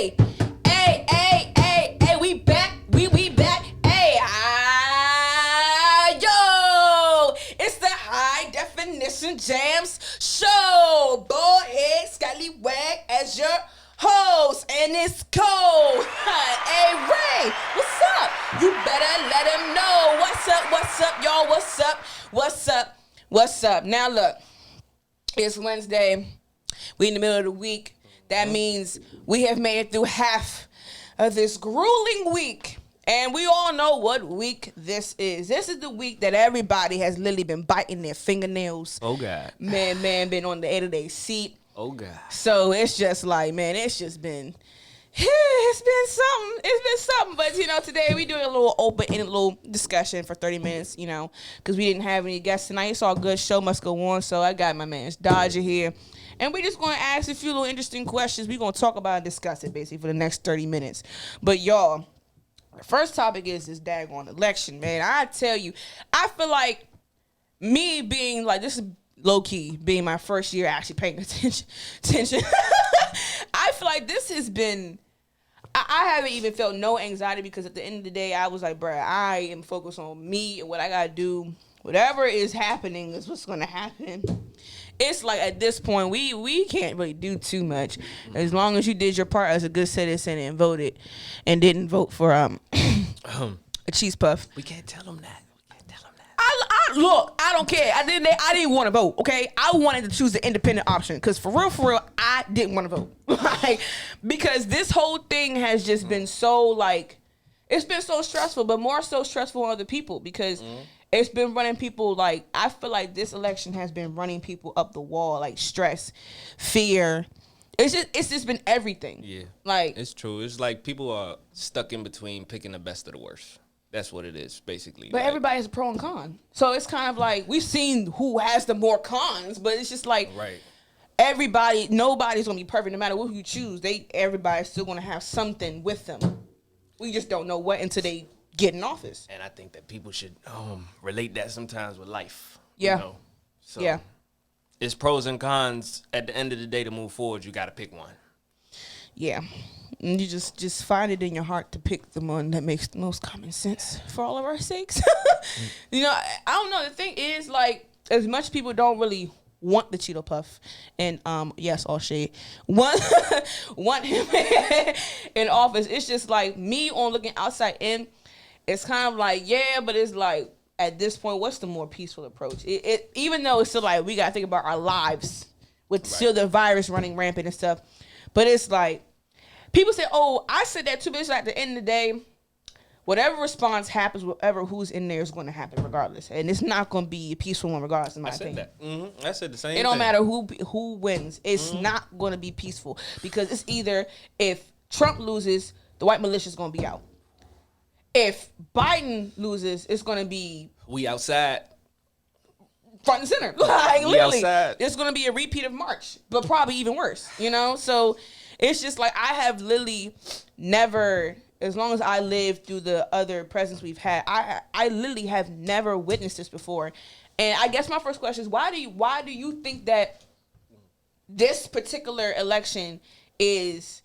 Hey, we back. We back. Hey, yo. It's the high definition Jamz show. Go ahead, Scallywag as your host. And it's cold. Hey, Ray, what's up? You better let him know. What's up, y'all? What's up? Now, look. It's Wednesday. We in the middle of the week. That means we have made it through half of this grueling week. And we all know what week this is. This is the week that everybody has literally been biting their fingernails. Oh, God. Man been on the edge of their seat. Oh, God. So it's just like, man, it's been something. But, today we doing a little open-ended little discussion for 30 minutes, because we didn't have any guests tonight. It's all good. Show must go on. So I got my man Dodger here. And we're just going to ask a few little interesting questions. We're going to talk about and discuss it, basically, for the next 30 minutes. But, y'all, the first topic is this daggone election, man. I tell you, I feel like me being, like, this is low-key, being my first year actually paying attention. I feel like this has been, I haven't even felt no anxiety because at the end of the day, I was like, bruh, I am focused on me and what I got to do. Whatever is happening is what's going to happen. It's like at this point, we can't really do too much. As long as you did your part as a good citizen and voted and didn't vote for a cheese puff. We can't tell them that. Look, I don't care. I didn't want to vote, okay? I wanted to choose the independent option because for real, I didn't want to vote. Because this whole thing has just been so, like, it's been so stressful, but more so stressful on other people because it's been running people, like, I feel like this election has been running people up the wall, like stress, fear. It's just been everything. Yeah. Like, it's true. It's like people are stuck in between picking the best of the worst. That's what it is, basically. But everybody has a pro and con. So it's kind of like, we've seen who has the more cons, but it's just like, right. Nobody's going to be perfect. No matter who you choose, everybody's still going to have something with them. We just don't know what until they get in office. And I think that people should relate that sometimes with life. Yeah. So yeah. It's pros and cons. At the end of the day, to move forward, you got to pick one. Yeah. And you just find it in your heart to pick the one that makes the most common sense for all of our sakes. I don't know. The thing is, like, as much people don't really want the Cheeto Puff, and yes, all shade, want him in office. It's just like me on looking outside in. It's kind of like, yeah, but it's like at this point, what's the more peaceful approach? It even though it's still like we gotta think about our lives with still the virus running rampant and stuff, but it's like people say, oh, I said that too, but it's like at the end of the day, whatever response happens, whatever who's in there is going to happen regardless. And it's not going to be a peaceful one regardless, in my opinion. I said that. Mm-hmm. I said the same thing. It don't matter who wins. It's not going to be peaceful because it's either if Trump loses, the white militia is going to be out. If Biden loses, it's going to be... We outside. Front and center. Like, literally. Outside. It's going to be a repeat of March, but probably even worse, So it's just like I have literally never... As long as I lived through the other presidents we've had, I literally have never witnessed this before. And I guess my first question is, why do you think that this particular election is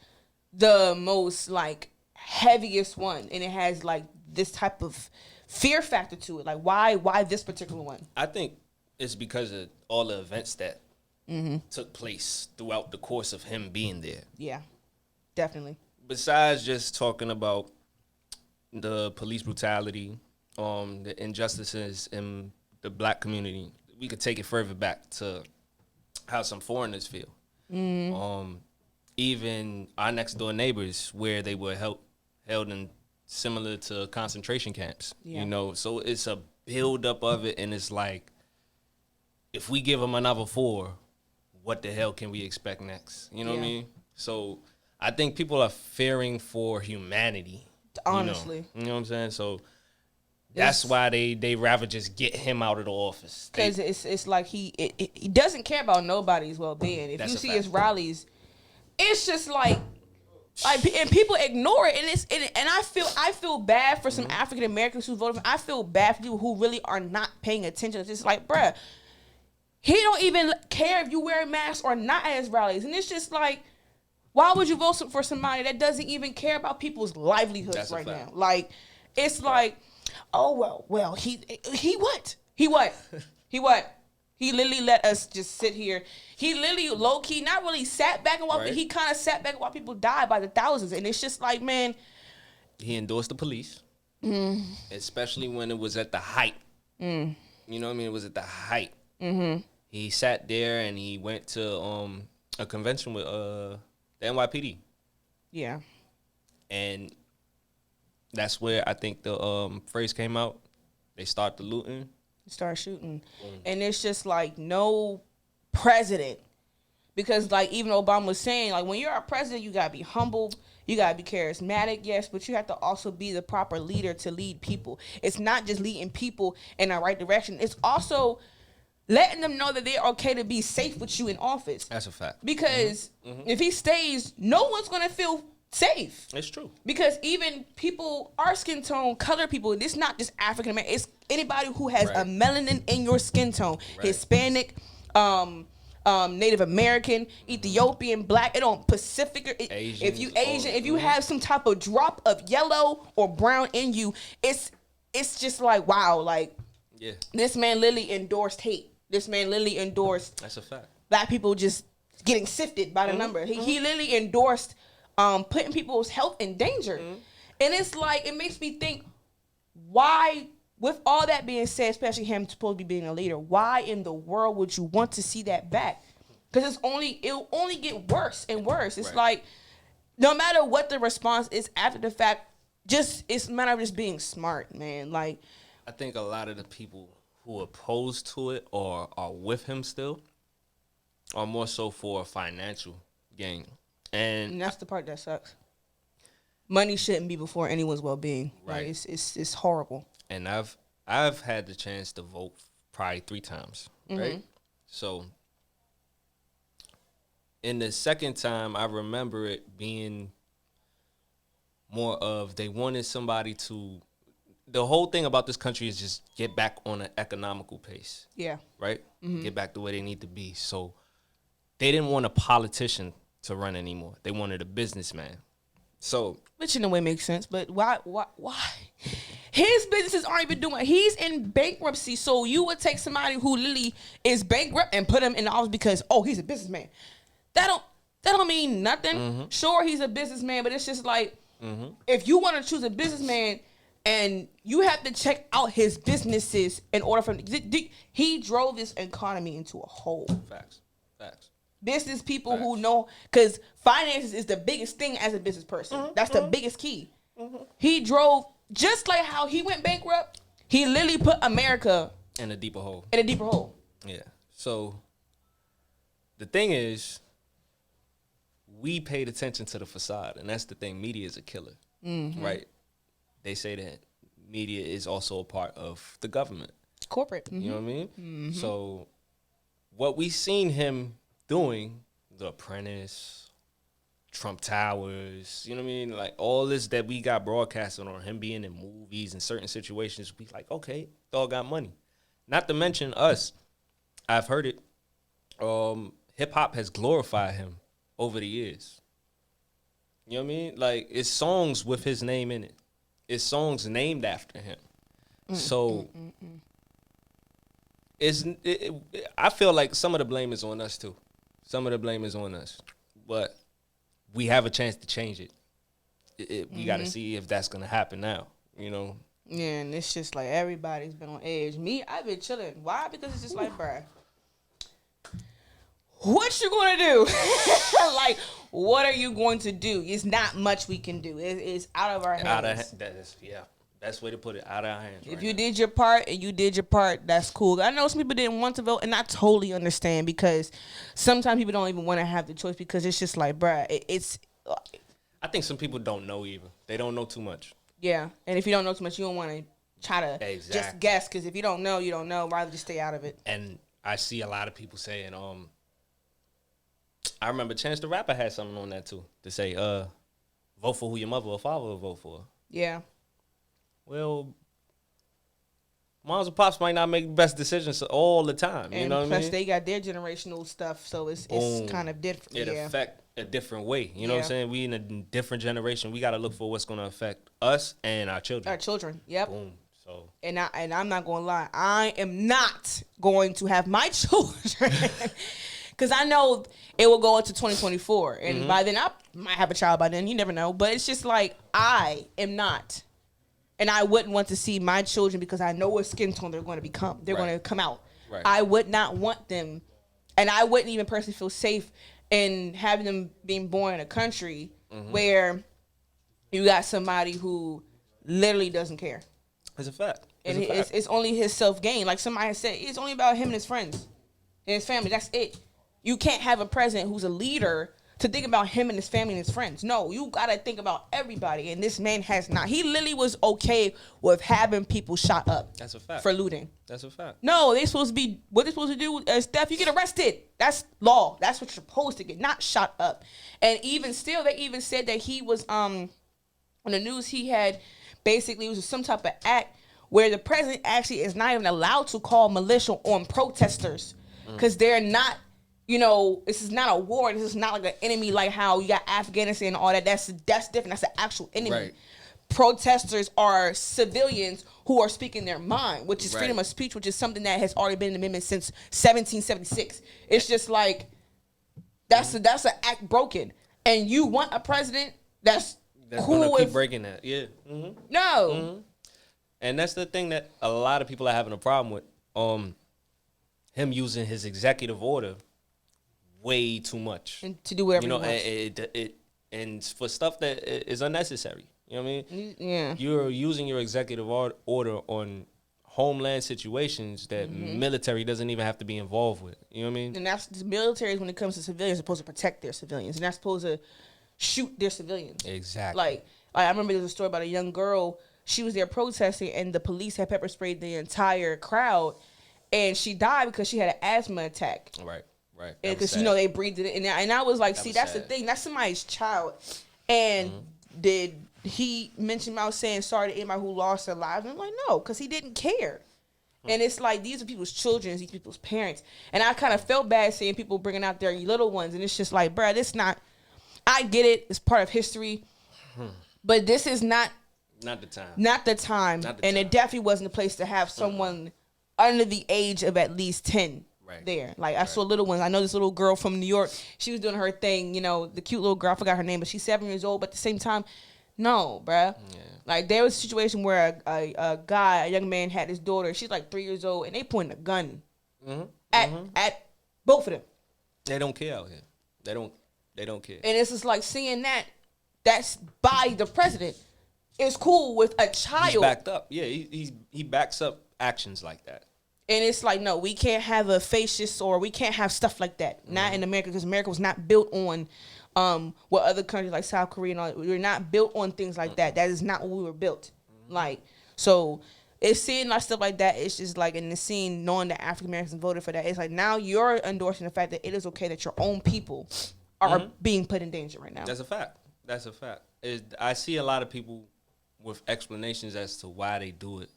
the most, like, heaviest one and it has, like, this type of fear factor to it? Like, why this particular one? I think it's because of all the events that took place throughout the course of him being there. Yeah, definitely. Besides just talking about the police brutality, the injustices in the black community, we could take it further back to how some foreigners feel. Even our next door neighbors, where they were held in similar to concentration camps. Yeah. So it's a buildup of it, and it's like, if we give them another 4, what the hell can we expect next? You know what I mean? So I think people are fearing for humanity. Honestly. You know what I'm saying? So that's why they rather just get him out of the office. Because it's like he doesn't care about nobody's well-being. If you see his rallies, it's just like and people ignore it, and I feel bad for some African Americans who voted for him. I feel bad for people who really are not paying attention. It's just like, bruh, he don't even care if you wear a mask or not at his rallies. And it's just like, Why would you vote for somebody that doesn't even care about people's livelihoods right now? Like, it's like, oh well, he what? He what? He what? He literally let us just sit here. He literally low key not really sat back and watched. He kind of sat back and watched people die by the thousands, and it's just like, man. He endorsed the police, especially when it was at the height. You know what I mean? It was at the height. He sat there and he went to a convention with the NYPD. Yeah. And that's where I think the phrase came out. They start the looting. Start shooting. And it's just like no president. Because like even Obama was saying, like when you're a president, you gotta be humble, you gotta be charismatic, yes, but you have to also be the proper leader to lead people. It's not just leading people in the right direction. It's also letting them know that they're okay to be safe with you in office. That's a fact. Because if he stays, no one's gonna feel safe. It's true. Because even people, our skin tone, color people, it's not just African American. It's anybody who has a melanin in your skin tone. Hispanic, Native American, Ethiopian, Black, it don't Pacific. Asian, if you Asian, if you have some type of drop of yellow or brown in you, it's just like, wow, like this man literally endorsed hate. This man literally endorsed. That's a fact. Black people just getting sifted by the number. He literally endorsed putting people's health in danger. And it's like, it makes me think, why, with all that being said, especially him supposed to be being a leader, why in the world would you want to see that back? Because it'll only get worse and worse. It's like, no matter what the response is after the fact, it's a matter of just being smart, man. Like, I think a lot of the people who are opposed to it or are with him still are more so for a financial gain. And that's the part that sucks. Money shouldn't be before anyone's well-being. Right. Like, it's horrible. And I've had the chance to vote probably 3 times, right? So in the second time, I remember it being more of they wanted somebody to. The whole thing about this country is just get back on an economical pace. Yeah. Right? Get back the way they need to be. So they didn't want a politician to run anymore. They wanted a businessman. So, which in a way makes sense, but why? His businesses aren't even doing. He's in bankruptcy, so you would take somebody who literally is bankrupt and put him in the office because he's a businessman. That don't mean nothing. Sure, he's a businessman, but it's just like if you want to choose a businessman and you have to check out his businesses in order for him. He drove this economy into a hole. Facts. Business people who know, because finances is the biggest thing as a business person. That's the biggest key. He drove, just like how he went bankrupt, he literally put America in a deeper hole. Yeah. So the thing is, we paid attention to the facade, and that's the thing. Media is a killer, right? They say that media is also a part of the government. Corporate. You know what I mean? So what we seen him doing, The Apprentice, Trump Towers, you know what I mean? Like all this that we got broadcasted on him being in movies and certain situations, we like, okay, dog got money. Not to mention us. I've heard it. Hip hop has glorified him over the years. You know what I mean? Like it's songs with his name in it. It's songs named after him. So I feel like some of the blame is on us too. Some of the blame is on us, but we have a chance to change it. We got to see if that's gonna happen now. You know. Yeah, and it's just like everybody's been on edge. Me, I've been chilling. Why? Because it's just like, bruh, what you gonna do? Like, what are you going to do? It's not much we can do. It's out of our hands. Best way to put it, out of our hands. If you did your part and you did your part, that's cool. I know some people didn't want to vote, and I totally understand because sometimes people don't even want to have the choice because it's just like, bruh, it's. I think some people don't know either. They don't know too much. Yeah, and if you don't know too much, you don't want to try to just guess because if you don't know, you don't know. Rather just stay out of it. And I see a lot of people saying, I remember Chance the Rapper had something on that too to say, vote for who your mother or father will vote for. Yeah. Well, moms and pops might not make the best decisions all the time. And you know what I mean? Plus, they got their generational stuff, so it's kind of different. It a different way. You know what I'm saying? We in a different generation. We got to look for what's going to affect us and our children. Our children. Yep. Boom. So. And I'm not going to lie. I am not going to have my children because I know it will go into 2024. And by then I might have a child by then. You never know. But it's just like I am not. And I wouldn't want to see my children because I know what skin tone they're going to become. They're going to come out. Right. I would not want them. And I wouldn't even personally feel safe in having them being born in a country where you got somebody who literally doesn't care. It's a fact. And it's only his self-gain. Like somebody said, it's only about him and his friends and his family. That's it. You can't have a president who's a leader to think about him and his family and his friends. No, you got to think about everybody. And this man has not. He literally was okay with having people shot up. That's a fact. For looting. That's a fact. No, they supposed to be, what they're supposed to do, Steph, you get arrested. That's law. That's what you're supposed to get, not shot up. And even still, they even said that he was, on the news, he had basically, it was some type of act where the president actually is not even allowed to call militia on protesters because they're not, you know, this is not a war. This is not like an enemy like how you got Afghanistan and all that. That's different. That's an actual enemy. Right. Protesters are civilians who are speaking their mind, which is freedom of speech, which is something that has already been in the amendment since 1776. It's just like that's an act broken, and you want a president that's cool gonna with keep breaking that. Yeah. No. And that's the thing that a lot of people are having a problem with. Him using his executive order way too much and to do whatever you know, he wants. And for stuff that is unnecessary. You know what I mean? Yeah. You're using your executive order on homeland situations that military doesn't even have to be involved with. You know what I mean? And that's the military, when it comes to civilians, supposed to protect their civilians, and not supposed to shoot their civilians. Exactly. Like I remember there was a story about a young girl. She was there protesting, and the police had pepper sprayed the entire crowd, and she died because she had an asthma attack. Right. Because they breathed it in, and I was like, that's the thing. That's somebody's child. And did he mention about saying sorry to anybody who lost their lives? And I'm like, no, because he didn't care. And it's like, these are people's children, these people's parents. And I kind of felt bad seeing people bringing out their little ones, and it's just like, bruh, this not. I get it. It's part of history, but this is not. Not the time. And it definitely wasn't a place to have someone under the age of at least 10 there. Like, I saw little ones. I know this little girl from New York. She was doing her thing, you know, the cute little girl. I forgot her name, but she's 7 years old. But at the same time, no, bruh. Yeah. Like, there was a situation where a young man had his daughter. She's like 3 years old, and they pointed a gun at both of them. They don't care out here. They don't care. And it's just like seeing that's by the president. It's cool with a child. He's backed up. Yeah, he backs up actions like that. And it's like, no, we can't have a fascist or we can't have stuff like that. Not in America, because America was not built on what other countries like South Korea and all. We're not built on things like that. That is not what we were built. Like, so it's seeing like stuff like that. It's just like, in the scene, knowing that African Americans voted for that. It's like, now you're endorsing the fact that it is okay that your own people are being put in danger right now. That's a fact. I see a lot of people with explanations as to why they do it.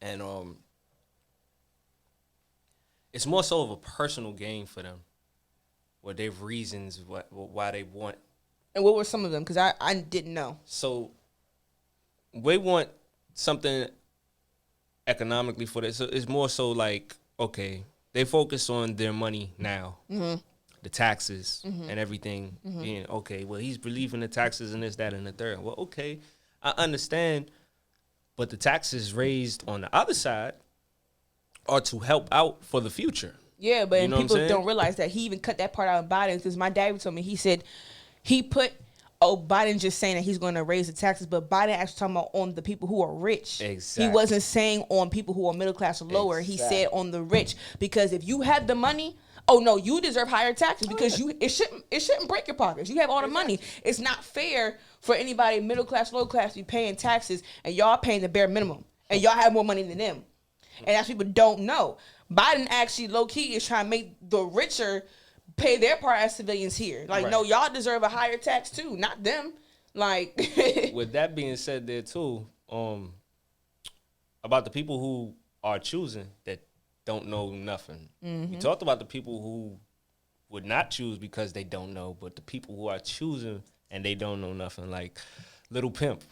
And it's more so of a personal gain for them, where they have reasons why they want. And what were some of them? Because I didn't know. So they want something economically for this. So it's more so like, okay, they focus on their money now, the taxes and everything being okay. Well, he's relieving the taxes and this, that, and the third. Well, okay, I understand, but the taxes raised on the other side are to help out for the future. Yeah, but people don't realize that he even cut that part out of Biden, because my dad told me, he said he put Biden just saying that he's going to raise the taxes, but Biden actually talking about on the people who are rich. Exactly. He wasn't saying on people who are middle class or lower. Exactly. He said on the rich, because if you have the money, oh no, you deserve higher taxes, because it shouldn't break your pockets. You have all the money. It's not fair for anybody middle class, low class to be paying taxes, and y'all paying the bare minimum, and y'all have more money than them. And that's people don't know. Biden actually low-key is trying to make the richer pay their part as civilians here. Like, no, y'all deserve a higher tax too, not them. Like, with that being said there too, about the people who are choosing that don't know nothing. We talked about the people who would not choose because they don't know, but the people who are choosing and they don't know nothing, like Little Pimp.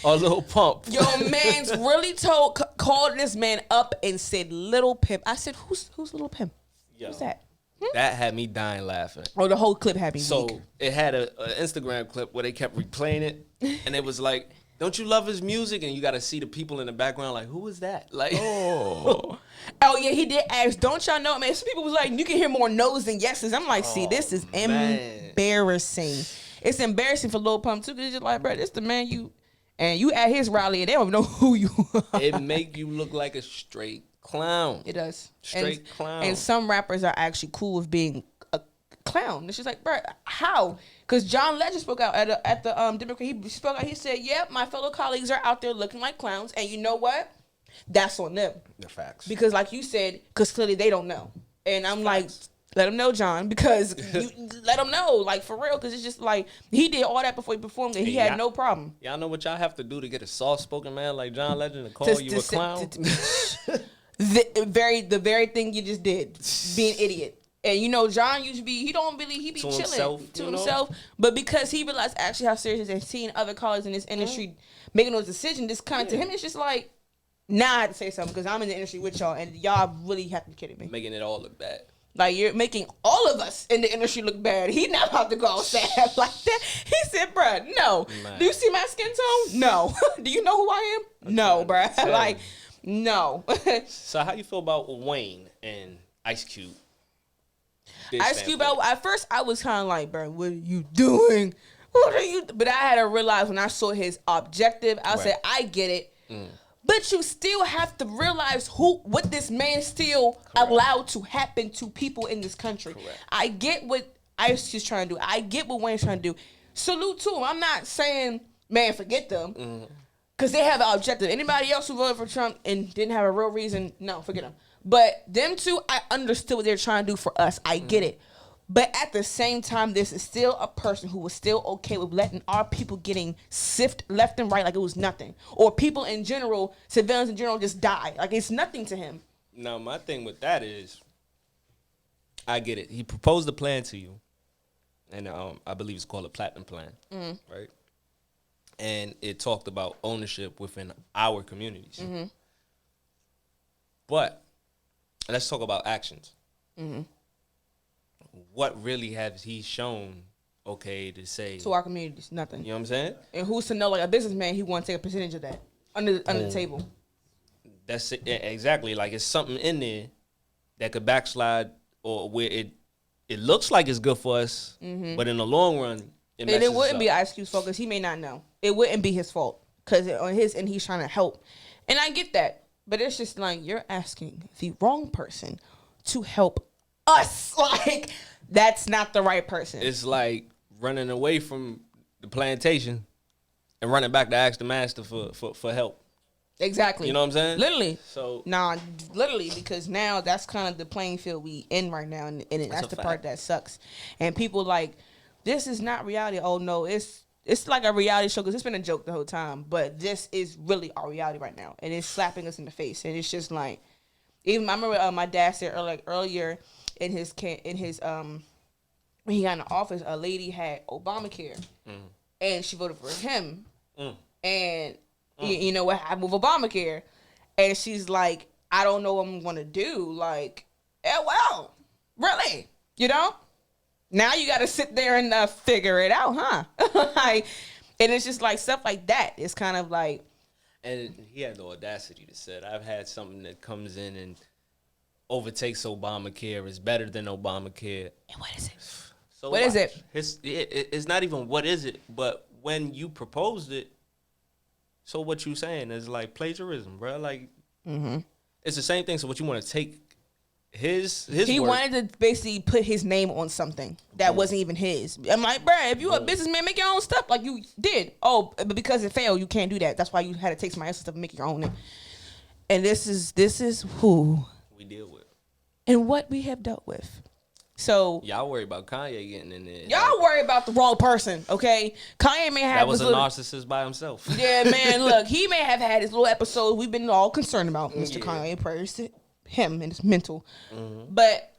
Or Little Pump. Yo, man's really called this man up and said Little Pimp. I said, who's Little Pimp? Yo, Who's that? That had me dying laughing. Oh, the whole clip had me So weak. it had a Instagram clip where they kept replaying it, and it was like, "Don't you love his music?" And you got to see the people in the background, like, "Who is that?" Like, Oh yeah, he did ask. Don't y'all know, man? Some people was like, you can hear more no's than yeses. I'm like, see, this is embarrassing. It's embarrassing for Lil Pump too, because it's just like, bro, this the man you at his rally and they don't know who you are. it make you look like a straight clown. It does. Straight clown. And some rappers are actually cool with being a clown. It's just like, bro, how? Because John Legend spoke out at the Democrat. He spoke out. He said, "Yep, my fellow colleagues are out there looking like clowns, and you know what? That's on them." The facts. Because, like you said, because clearly they don't know. And I'm like, let them know, John, because you let them know, like, for real. Because it's just like he did all that before he performed, and he had no problem. Y'all know what y'all have to do to get a soft-spoken man like John Legend to call you a clown? The very thing you just did, be an idiot. And you know, John used to be, he be chilling to himself. But because he realized actually how serious it is and seeing other colleagues in this industry making those decisions, this kind of to him, it's just like, now I have to say something because I'm in the industry with y'all and y'all really have to be kidding me. Making it all look bad. Like, you're making all of us in the industry look bad. He not about to go outside like that. He said, bruh, no. Man. Do you see my skin tone? No. Do you know who I am? No, bruh. Like, no. So how you feel about Wayne and Ice Cube? Ice Cube, at first I was kind of like, bro, what are you doing? What are you? But I had to realize when I saw his objective, I said, I get it. But you still have to realize what this man still allowed to happen to people in this country. Correct. I get what Ice Cube's trying to do. I get what Wayne's trying to do. Salute to him. I'm not saying, man, forget them. Because they have an objective. Anybody else who voted for Trump and didn't have a real reason, no, forget them. But them two, I understood what they're trying to do for us. I get it. But at the same time, this is still a person who was still okay with letting our people getting sifted left and right like it was nothing. Or people in general, civilians in general, just die. Like it's nothing to him. Now, my thing with that is, I get it. He proposed a plan to you. And I believe it's called a platinum plan. Right? And it talked about ownership within our communities. But let's talk about actions. What really has he shown, okay, to say to our communities? Nothing. You know what I'm saying? And who's to know, like a businessman, he want to take a percentage of that under the table. That's it, exactly. Like it's something in there that could backslide, or where it looks like it's good for us, but in the long run, and it wouldn't be Ice Cube's fault because he may not know. It wouldn't be his fault because on his end he's trying to help, and I get that. But it's just like you're asking the wrong person to help us. Like, that's not the right person. It's like running away from the plantation and running back to ask the master for help. Exactly. You know what I'm saying? Literally. So literally, because now that's kind of the playing field we in right now, and that's the part that sucks. And people like, this is not reality. Oh no, it's like a reality show because it's been a joke the whole time. But this is really our reality right now, and it's slapping us in the face. And it's just like, even I remember my dad said earlier in his when he got in the office, a lady had Obamacare, and she voted for him, and you know what happened with Obamacare, and she's like, I don't know what I'm gonna do. Like, well, really, you know. Now you got to sit there and figure it out, huh? Like, and it's just like stuff like that. It's kind of like, and he had the audacity to say, "I've had something that comes in and overtakes Obamacare, is better than Obamacare." And what is it? So what is it? It's not even what is it, but when you proposed it, so what you saying is like plagiarism, bro. Like, it's the same thing. So what you want to take his he work. Wanted to basically put his name on something that wasn't even his. I'm like, bro, if you a businessman, make your own stuff like you did. Oh, but because it failed, you can't do that. That's why you had to take somebody else's stuff and make your own name. And this is who we deal with and what we have dealt with. So y'all worry about Kanye getting in there. Y'all worry about the wrong person, okay? Kanye may have that was a narcissist by himself. Yeah, man. Look, he may have had his little episode we've been all concerned about, Mr. Kanye. him and his mental. But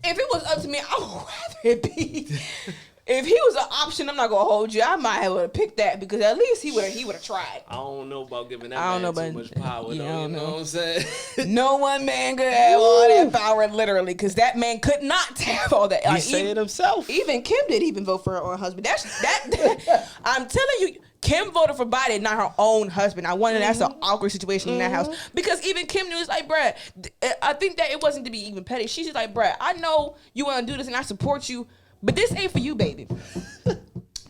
if it was up to me, I would rather it be. If he was an option, I'm not gonna hold you. I might have picked that because at least he would have tried. I don't know about giving that man too much power. Yeah, though, you know what I'm saying? No one man could have all that power, literally, because that man could not have all that. He said it himself. Even Kim didn't even vote for her own husband. That I'm telling you, Kim voted for Biden, not her own husband. I wonder that's an awkward situation in that house because even Kim knew it's like, bruh, I think that it wasn't to be even petty. She's just like, bruh, I know you want to do this and I support you. But this ain't for you, baby.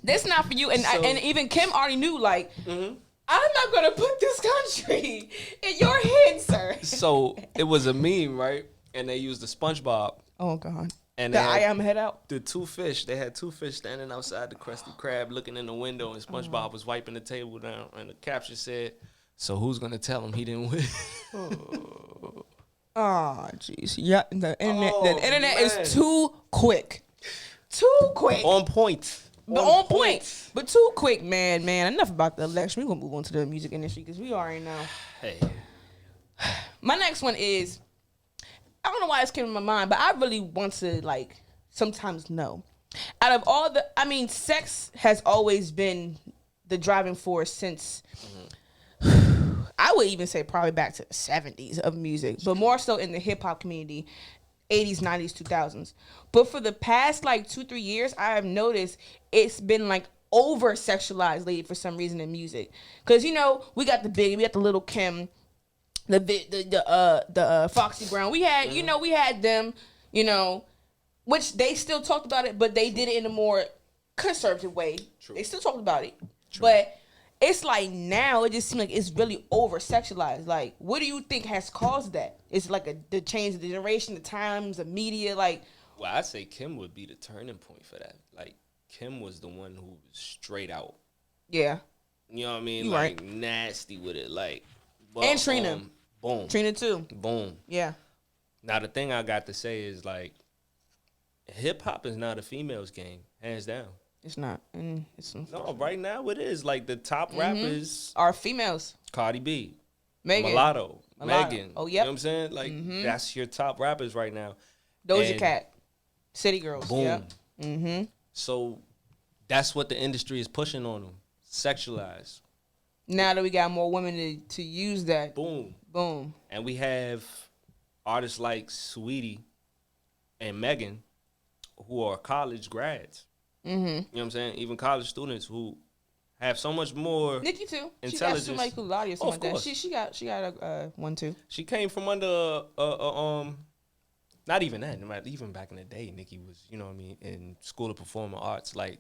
This not for you. And and even Kim already knew, like, I'm not going to put this country in your hands, sir. So it was a meme, right? And they used the SpongeBob. Oh, God. And I am head out. The two fish. They had two fish standing outside the Krusty Krab looking in the window, and SpongeBob was wiping the table down. And the caption said, so who's going to tell him he didn't win? Oh, jeez. Yeah, the internet is too quick. Too quick. On point. But on point. But too quick, man. Enough about the election. We're going to move on to the music industry because we already know. Hey. My next one is, I don't know why this came to my mind, but I really want to, like, sometimes know. Out of all sex has always been the driving force since, I would even say probably back to the 70s of music, but more so in the hip-hop community. 80s, 90s, 2000s. But for the past, like, 2-3 years, I have noticed it's been, like, over-sexualized lately for some reason in music. Because, you know, we got the Biggie, we got the Little Kim, the Foxy Brown. We had, you know, we had them, you know, which they still talked about it, but they did it in a more conservative way. True. They still talked about it. True. But it's like now it just seems like it's really over-sexualized. Like, what do you think has caused that? It's like the change of the generation, the times, the media, like. Well, I'd say Kim would be the turning point for that. Like, Kim was the one who was straight out. Yeah. You know what I mean? You like, right. Nasty with it. Like, but, and Trina. Boom. Trina, too. Boom. Yeah. Now, the thing I got to say is, like, hip-hop is not a female's game, hands down. It's not. No, right now it is. Like, the top rappers are females. Cardi B, Megan. Mulatto. Megan. Oh, yep. You know what I'm saying? Like, that's your top rappers right now. Doja Cat. City Girls. Boom. Yep. Mm-hmm. So that's what the industry is pushing on them. Sexualized. Now that we got more women to use that. Boom. Boom. And we have artists like Saweetie and Megan who are college grads. Mm-hmm. You know what I'm saying? Even college students who have so much more Nikki too. Intelligence. She got Summa Cum Laude or something like that. She got a 1-2. She came from under not even that. Even back in the day, Nikki was, you know what I mean, in School of Performing Arts. Like,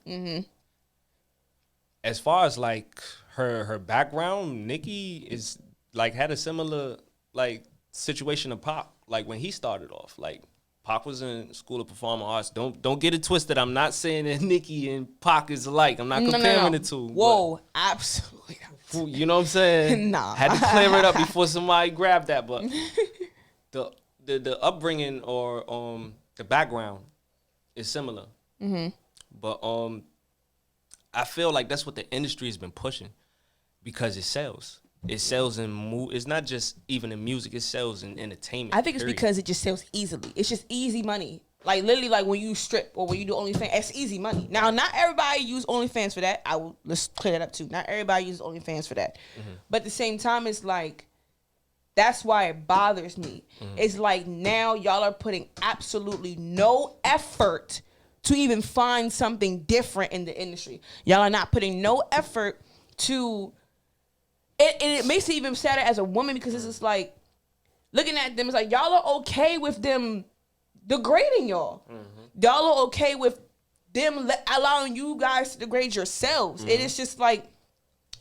as far as like her background, Nikki is like had a similar like situation to Pac. Like when he started off, like. Pac was in School of Performing Arts. Don't get it twisted. I'm not saying that Nicki and Pac is alike. I'm not comparing the two. Whoa, absolutely not. You know what I'm saying? Nah. Had to clear it up before somebody grabbed that. But the upbringing or the background is similar. Mm-hmm. But I feel like that's what the industry has been pushing because it sells. It sells in it's not just even in music, it sells in entertainment. I think it's because it just sells easily. It's just easy money. Like literally like when you strip or when you do OnlyFans, it's easy money. Now not everybody use OnlyFans for that. Let's clear that up too. Not everybody uses OnlyFans for that. Mm-hmm. But at the same time it's like that's why it bothers me. Mm-hmm. It's like now y'all are putting absolutely no effort to even find something different in the industry. Y'all are not putting no effort to it makes it even sadder as a woman because it's just like looking at them. It's like y'all are okay with them degrading y'all. Mm-hmm. Y'all are okay with them allowing you guys to degrade yourselves. Mm-hmm. It is just like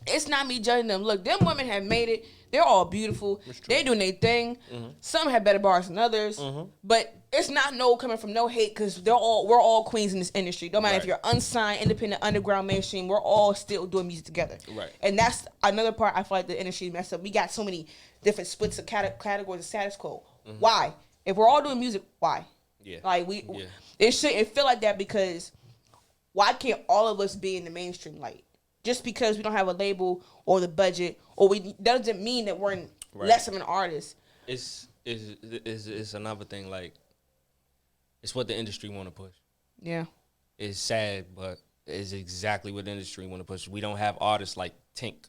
it's not me judging them. Look, them women have made it. They're all beautiful. They're doing their thing. Mm-hmm. Some have better bars than others, but it's not coming from no hate because we're all queens in this industry. No matter if you're unsigned, independent, underground, mainstream, we're all still doing music together. Right. And that's another part I feel like the industry messed up. We got so many different splits of categories of status quo. Mm-hmm. Why? If we're all doing music, why? Yeah. Like it shouldn't feel like that because why can't all of us be in the mainstream light? Just because we don't have a label or the budget, or that doesn't mean that we're less of an artist. is another thing. Like, it's what the industry want to push. Yeah. It's sad, but it's exactly what the industry want to push. We don't have artists like Tink.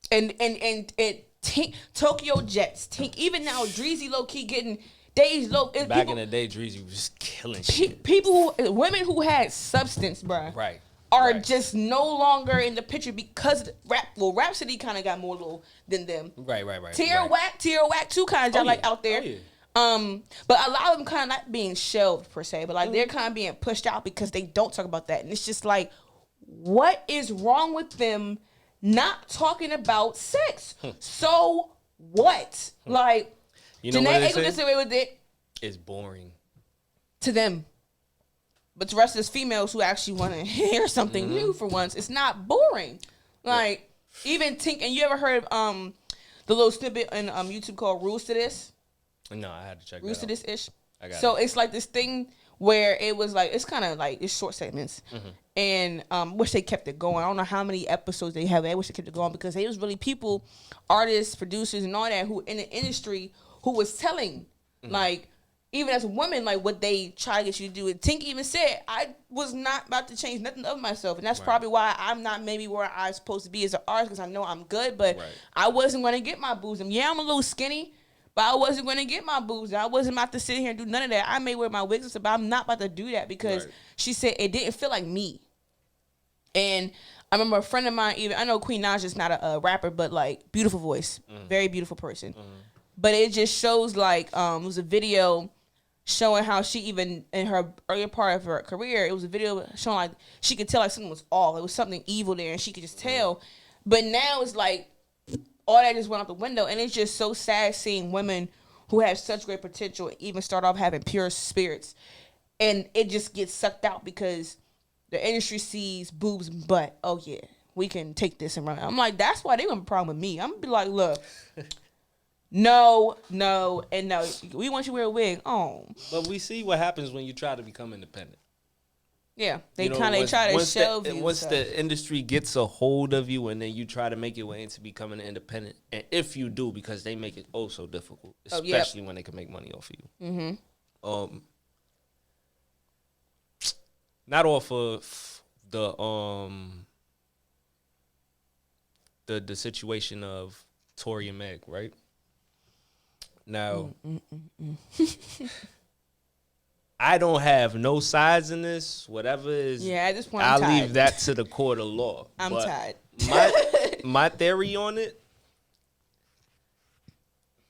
And Tink, Tokyo Jets, Tink. Even now, Dreezy low key getting days low. Back in the day, Dreezy was just killing shit. Women who had substance, bruh, Right. are just no longer in the picture because Rhapsody kind of got more little than them. Right. Tierra Whack too kind of like out there. But a lot of them kind of not being shelved per se, but like they're kind of being pushed out because they don't talk about that, and it's just like, what is wrong with them not talking about sex? So what? Like, you know Janae Aiko gets away with it. It's boring To them. But the rest of us females who actually want to hear something new for once, it's not boring. Like, even Tink, and you ever heard of the little snippet on YouTube called Rules to This? No, I had to check Rules that to out. This-ish. I got So it. it's like this thing where it was like, it's kind of like, it's short segments. And wish they kept it going. I don't know how many episodes they have. I wish they kept it going because they was really people, artists, producers, and all that who in the industry who was telling, like, even as a woman, like what they try to get you to do. And Tink even said, I was not about to change nothing of myself. And that's probably why I'm not maybe where I'm supposed to be as an artist, because I know I'm good, but I wasn't going to get my boobs. And yeah, I'm a little skinny, but I wasn't going to get my boobs. I wasn't about to sit here and do none of that. I may wear my wigs and stuff, but I'm not about to do that because she said it didn't feel like me. And I remember a friend of mine, even I know Queen Naja's not a rapper, but like beautiful voice, very beautiful person. But it just shows like it was a video showing how she even in her earlier part of her career, it was a video showing like she could tell like something was off. It was something evil there, and she could just tell. But now it's like all that just went out the window, and it's just so sad seeing women who have such great potential even start off having pure spirits, and it just gets sucked out because the industry sees boobs and butt. Oh yeah, we can take this and run. I'm like, that's why they want a problem with me. I'm gonna be like, look. No, and no. We want you to wear a wig. Oh. But we see what happens when you try to become independent. Yeah, they kind of try to shelve you. Once the industry gets a hold of you, and then you try to make your way into becoming independent, and if you do, because they make it so difficult, especially when they can make money off of you. Not off of the situation of Tory and Meg, right? Now, I don't have no sides in this. Whatever is, at this point, I'll leave that to the court of law. I'm tired. My theory on it,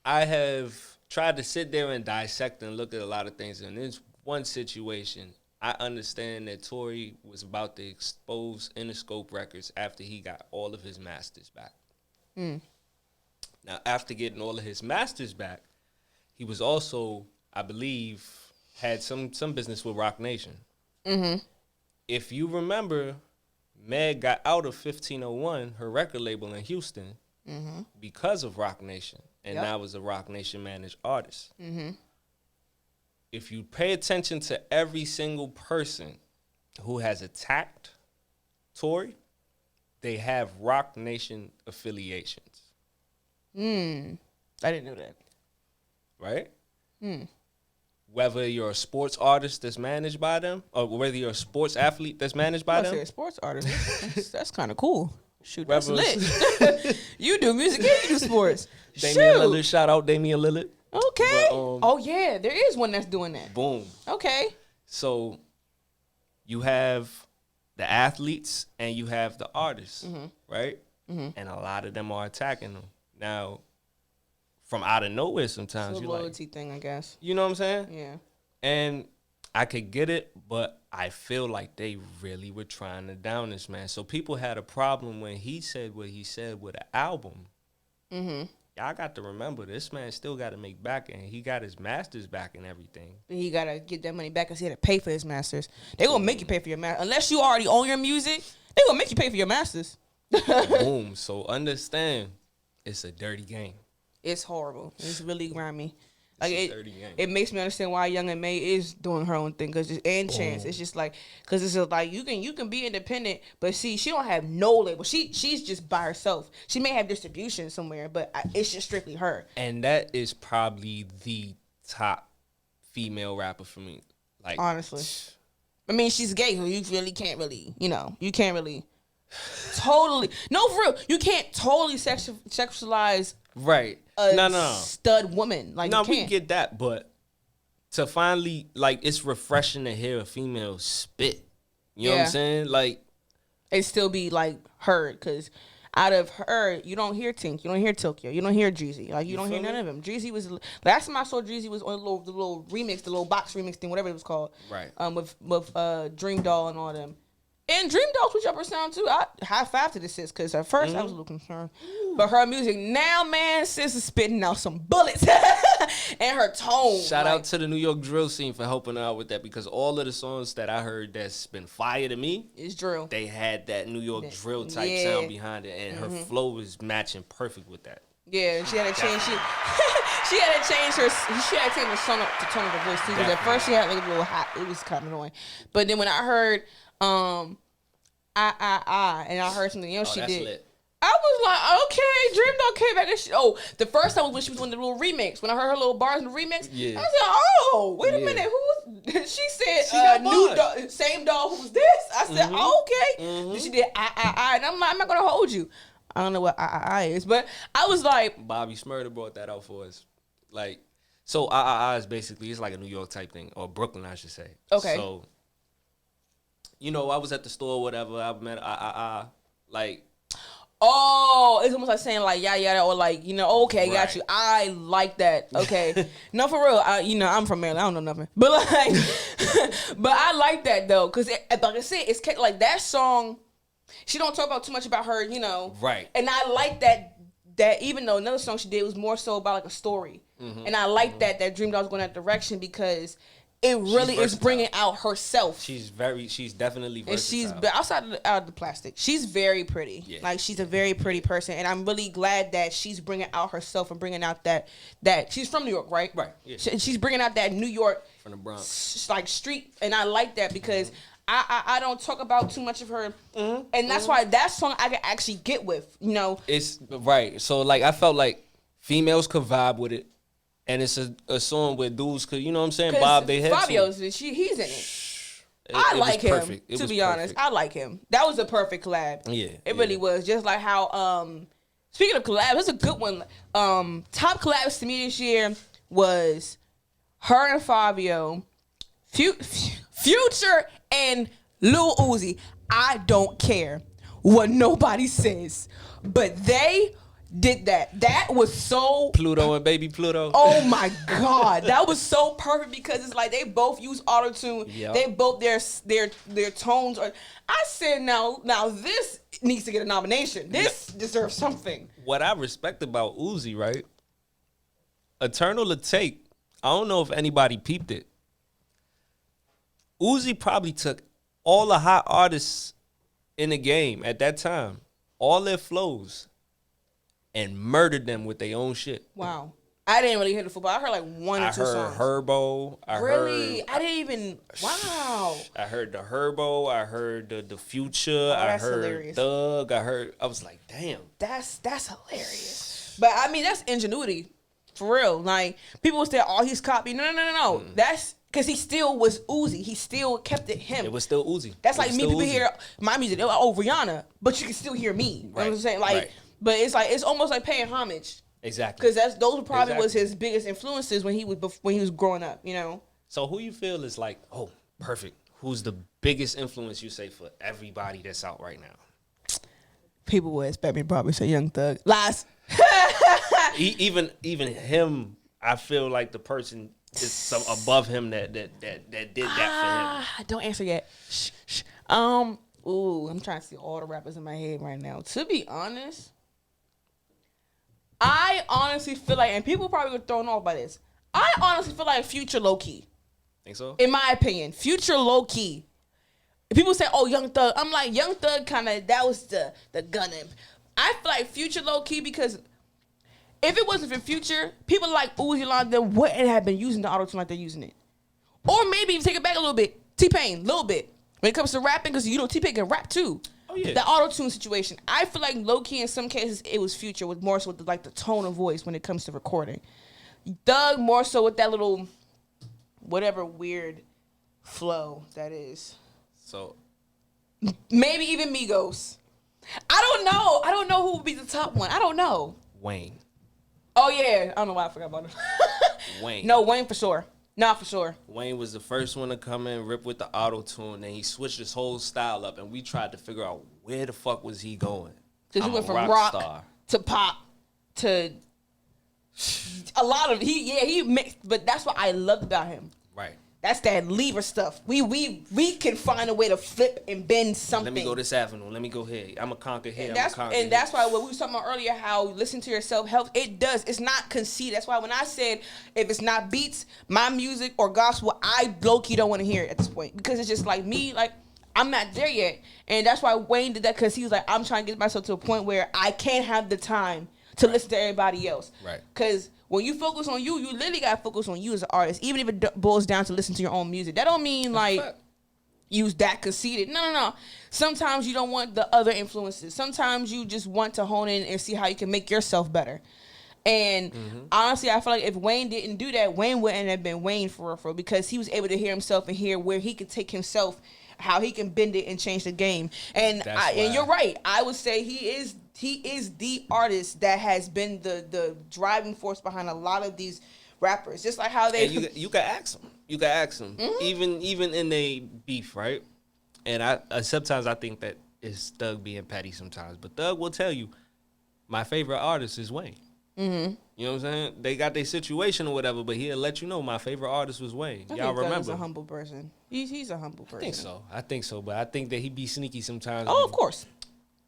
I have tried to sit there and dissect and look at a lot of things. In this one situation, I understand that Tory was about to expose Interscope Records after he got all of his masters back. Now, after getting all of his masters back, he was also, I believe, had some business with Rock Nation. If you remember, Meg got out of 1501, her record label in Houston, because of Rock Nation, and now is a Rock Nation managed artist. If you pay attention to every single person who has attacked Tory, they have Rock Nation affiliations. I didn't know that. Right? Whether you're a sports artist that's managed by them, or whether you're a sports athlete that's managed by them. A sports artist. That's kind of cool. Shoot, that's lit. You do music and you do sports. Damian Lillard, shout out Damian Lillard. Okay. Oh yeah, there is one that's doing that. Boom. Okay. So you have the athletes and you have the artists, right? And a lot of them are attacking them. Now, from out of nowhere sometimes. It's a loyalty thing, I guess. You know what I'm saying? Yeah. And I could get it, but I feel like they really were trying to down this man. So people had a problem when he said what he said with an album. Y'all got to remember, this man still got to make back, and he got his masters back and everything. He got to get that money back because he had to pay for his masters. They going to make you pay for your masters. Unless you already own your music, they going to make you pay for your masters. Boom. So understand, it's a dirty game. It's horrible. It's really grimy. Like it makes me understand why Young and May is doing her own thing, and Chance. It's just like, because it's just like you can be independent, but see, she don't have no label. She's just by herself. She may have distribution somewhere, but it's just strictly her. And that is probably the top female rapper for me. Like, honestly, I mean, she's gay, so you really can't really, you can't really totally. No, for real, you can't totally sexualize. Right. No. Stud woman. Like, no, we get that, but to finally, like, it's refreshing to hear a female spit. You know what I'm saying? Like, it still be like heard, because out of her, you don't hear Tink, you don't hear Tokyo, you don't hear Jeezy. Like, you don't hear none of them. Jeezy was, last time I saw Jeezy was on the little remix, the little box remix thing, whatever it was called. Right. With Dream Doll and all them. And Dream Doll switch up her sound too. I high five to the sis, because at first I was a little concerned. But her music now, man, sis is spitting out some bullets. And her tone. Shout out to the New York drill scene for helping her out with that, because all of the songs that I heard that's been fire to me is drill. They had that New York drill type sound behind it, and her flow is matching perfect with that. Yeah, she had to change. She had to change her. She had to change her tone of her voice too. Because at first she had like a little hot. It was kind of annoying. But then when I heard and I heard something else she did. Lit. I was like, okay, Dream Doll came back and the first time was when she was on the little remix. When I heard her little bars in the remix, I said, oh, wait a minute, she said new doll, same doll, who's this? I said, okay. Then she did and I'm like, I'm not gonna hold you. I don't know what is, but I was like, Bobby Smurda brought that out for us. Like, so is basically, it's like a New York type thing, or Brooklyn, I should say. Okay. So, I was at the store, whatever. I met like. Oh, it's almost like saying like yeah, or like okay, got you. I like that. Okay, no, for real. I'm from Maryland. I don't know nothing, but like, but I like that though, because like I said, it's like that song. She don't talk about too much about her, Right. And I like that even though another song she did was more so about like a story, and I like that Dream Doll's going that direction, because it really is bringing out herself. She's definitely versatile. And she's outside of the plastic. She's very pretty. Yeah. Like, she's a very pretty person, and I'm really glad that she's bringing out herself and bringing out that she's from New York, right? Right. Yeah. She's bringing out that New York from the Bronx, like street, and I like that, because I don't talk about too much of her, and that's why that song I can actually get with. It's right. So like I felt like females could vibe with it. And it's a song where dudes could, you know what I'm saying, bob their heads. Fabio's, he's in it. I like him, to be honest. I like him. That was a perfect collab. Yeah. It really was. Just like how, speaking of collabs, it's a good one. Top collabs to me this year was her and Fabio, Future and Lil Uzi. I don't care what nobody says, but they did that. That was so Pluto and Baby Pluto. Oh my God, that was so perfect, because it's like they both use auto-tune. Yep. They both their tones are. I said now this needs to get a nomination. This deserves something. What I respect about Uzi, right? Eternal to Take. I don't know if anybody peeped it. Uzi probably took all the hot artists in the game at that time, all their flows, and murdered them with their own shit. Wow. I didn't really hear the football. I heard like one or two songs. I heard Herbo. I didn't even. Wow. I heard the Herbo. I heard the Future. I heard hilarious. Thug. I was like, damn. That's hilarious. But I mean, that's ingenuity. For real. Like, people would say, oh, he's copying. No. That's because he still was Uzi. He still kept it him. It was still Uzi. That's like me. People hear my music. They're like, oh, Rihanna. But you can still hear me. You know what I'm saying? Like. Right. But it's almost like paying homage. Exactly. Because those probably was his biggest influences when he was growing up. So who you feel is like, oh, perfect. Who's the biggest influence you say for everybody that's out right now? People would expect me to probably say Young Thug. Lies. Even him, I feel like the person is some above him that did that for him. Don't answer yet. Shh. Ooh, I'm trying to see all the rappers in my head right now. To be honest, I honestly feel like, and people probably get thrown off by this, I honestly feel like Future low-key. Think so? In my opinion. Future low-key. People say, oh, Young Thug. I'm like, Young Thug kind of, that was the gun. I feel like Future low-key, because if it wasn't for Future, people like Uzi London wouldn't have been using the auto tune like they're using it. Or maybe even take it back a little bit, T-Pain, a little bit when it comes to rapping, because T-Pain can rap too. Oh yeah. The auto tune situation, I feel like low key in some cases it was Future with more so with the tone of voice when it comes to recording. Doug more so with that little whatever weird flow that is. So maybe even Migos. I don't know who would be the top one. I don't know. Wayne. Oh yeah, I don't know why I forgot about him. Wayne. No, Wayne for sure. Not for sure. Wayne was the first one to come in, rip with the auto tune, and he switched his whole style up, and we tried to figure out where the fuck was he going. Because he went from rock to pop to a lot of he mixed, but that's what I loved about him. Right. That's that lever stuff. We can find a way to flip and bend something. Let me go this avenue. Let me go here. I'm a conquer here. And that's why what we were talking about earlier, how listen to yourself helps. It does. It's not conceit. That's why when I said if it's not beats, my music or gospel, I low-key don't want to hear it at this point. Because it's just like me, like I'm not there yet. And that's why Wayne did that, because he was like, I'm trying to get myself to a point where I can't have the time to listen to everybody else. Right. Because when you focus on you literally got to focus on you as an artist. Even if it boils down to listen to your own music. That don't mean like you that conceited. No. Sometimes you don't want the other influences. Sometimes you just want to hone in and see how you can make yourself better. And honestly, I feel like if Wayne didn't do that, Wayne wouldn't have been Wayne for real, because he was able to hear himself and hear where he could take himself, how he can bend it and change the game. And and you're right. I would say he is the artist that has been the driving force behind a lot of these rappers. Just like how they you can ask them. You can ask them. Even in a beef, right? And I sometimes I think that it's Thug being petty sometimes, but Thug will tell you, my favorite artist is Wayne. You know what I'm saying? They got their situation or whatever, but he'll let you know my favorite artist was Wayne. Y'all remember? He's a humble person. He's a humble person. I think so, but I think that he be sneaky sometimes. Oh, of course.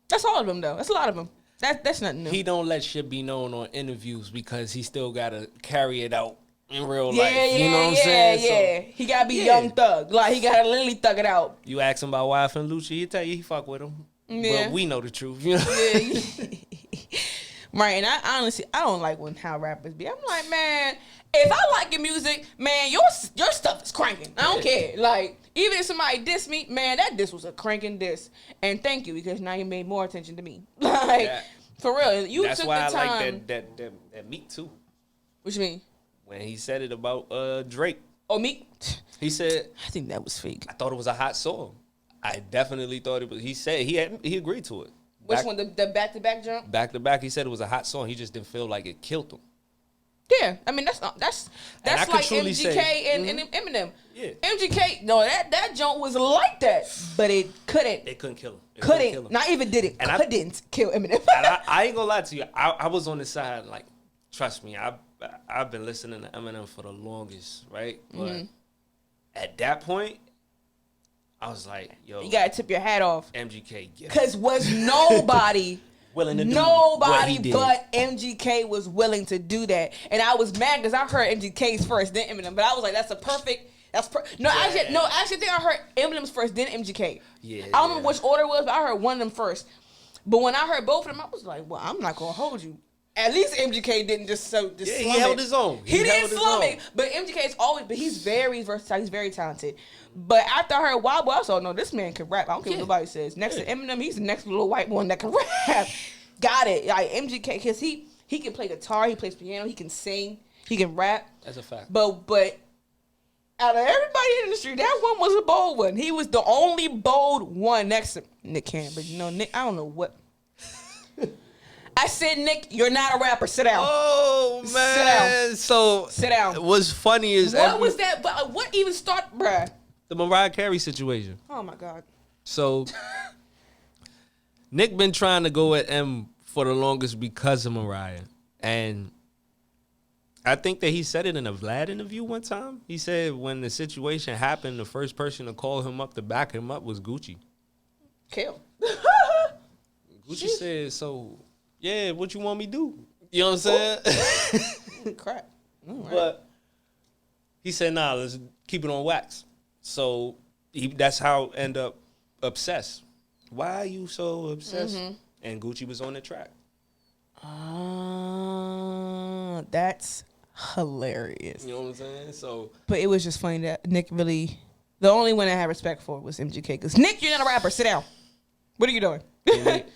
That's all of them, though. That's a lot of them. That's nothing new. He don't let shit be known on interviews because he still got to carry it out in real life. You know what I'm saying? Yeah. So, he got to be young thug. Like, he got to literally thug it out. You ask him about Wife and Lucci, he'll tell you he fuck with him. Yeah. But we know the truth. You know? Yeah. Right, and I honestly, I don't like how rappers be. I'm like, man, if I like your music, man, your stuff is cranking. I don't care. Like, even if somebody diss me, man, that diss was a cranking diss. And thank you, because now you made more attention to me. Like, for real, you took the time. That's why I like that Meek too. What you mean? When he said it about Drake. Oh, Meek? He said, I think that was fake. I thought it was a hot song. I definitely thought it was. He said he agreed to it. Which one? The back-to-back jump? Back-to-back. He said it was a hot song. He just didn't feel like it killed him. Yeah, I mean that's like MGK and Eminem. Yeah, MGK. No, that jump was like that, but it couldn't. It couldn't kill him. Couldn't kill him. Not even did it. And couldn't kill Eminem. And I ain't gonna lie to you. I was on the side. Like, trust me. I've been listening to Eminem for the longest, right? But at that point, I was like, yo, you gotta tip your hat off. MGK, because was nobody willing to do nobody but MGK was willing to do that, and I was mad because I heard MGK's first, then Eminem. But I was like, that's a perfect. Actually, I think I heard Eminem's first, then MGK. Yeah, I don't remember which order it was, but I heard one of them first. But when I heard both of them, I was like, well, I'm not gonna hold you. At least MGK didn't just slum it. He held his own. He didn't slum it. But MGK is always, but he's very versatile. He's very talented. But after I heard Wild Boy, I also know this man can rap. I don't care what nobody says. Next to Eminem, he's the next little white one that can rap. Got it. Like MGK, because he can play guitar, he plays piano, he can sing, he can rap. That's a fact. But out of everybody in the industry, that one was a bold one. He was the only bold one next to Nick Cannon. But Nick, I don't know what. I said, Nick, you're not a rapper. Sit down. Oh, man. Sit down. So, sit down. What's funny is... What was that? But what even started, bruh? The Mariah Carey situation. Oh, my God. So, Nick been trying to go at M for the longest because of Mariah. And I think that he said it in a Vlad interview one time. He said when the situation happened, the first person to call him up to back him up was Gucci. Kill. Gucci said, so... yeah, what you want me to do? You know what I'm saying? Crap. Right. But he said, nah, let's keep it on wax. So that's how end up obsessed. Why are you so obsessed? And Gucci was on the track. that's hilarious. You know what I'm saying? So, but it was just funny that Nick really, the only one I had respect for was MGK. Because Nick, you're not a rapper. Sit down. What are you doing?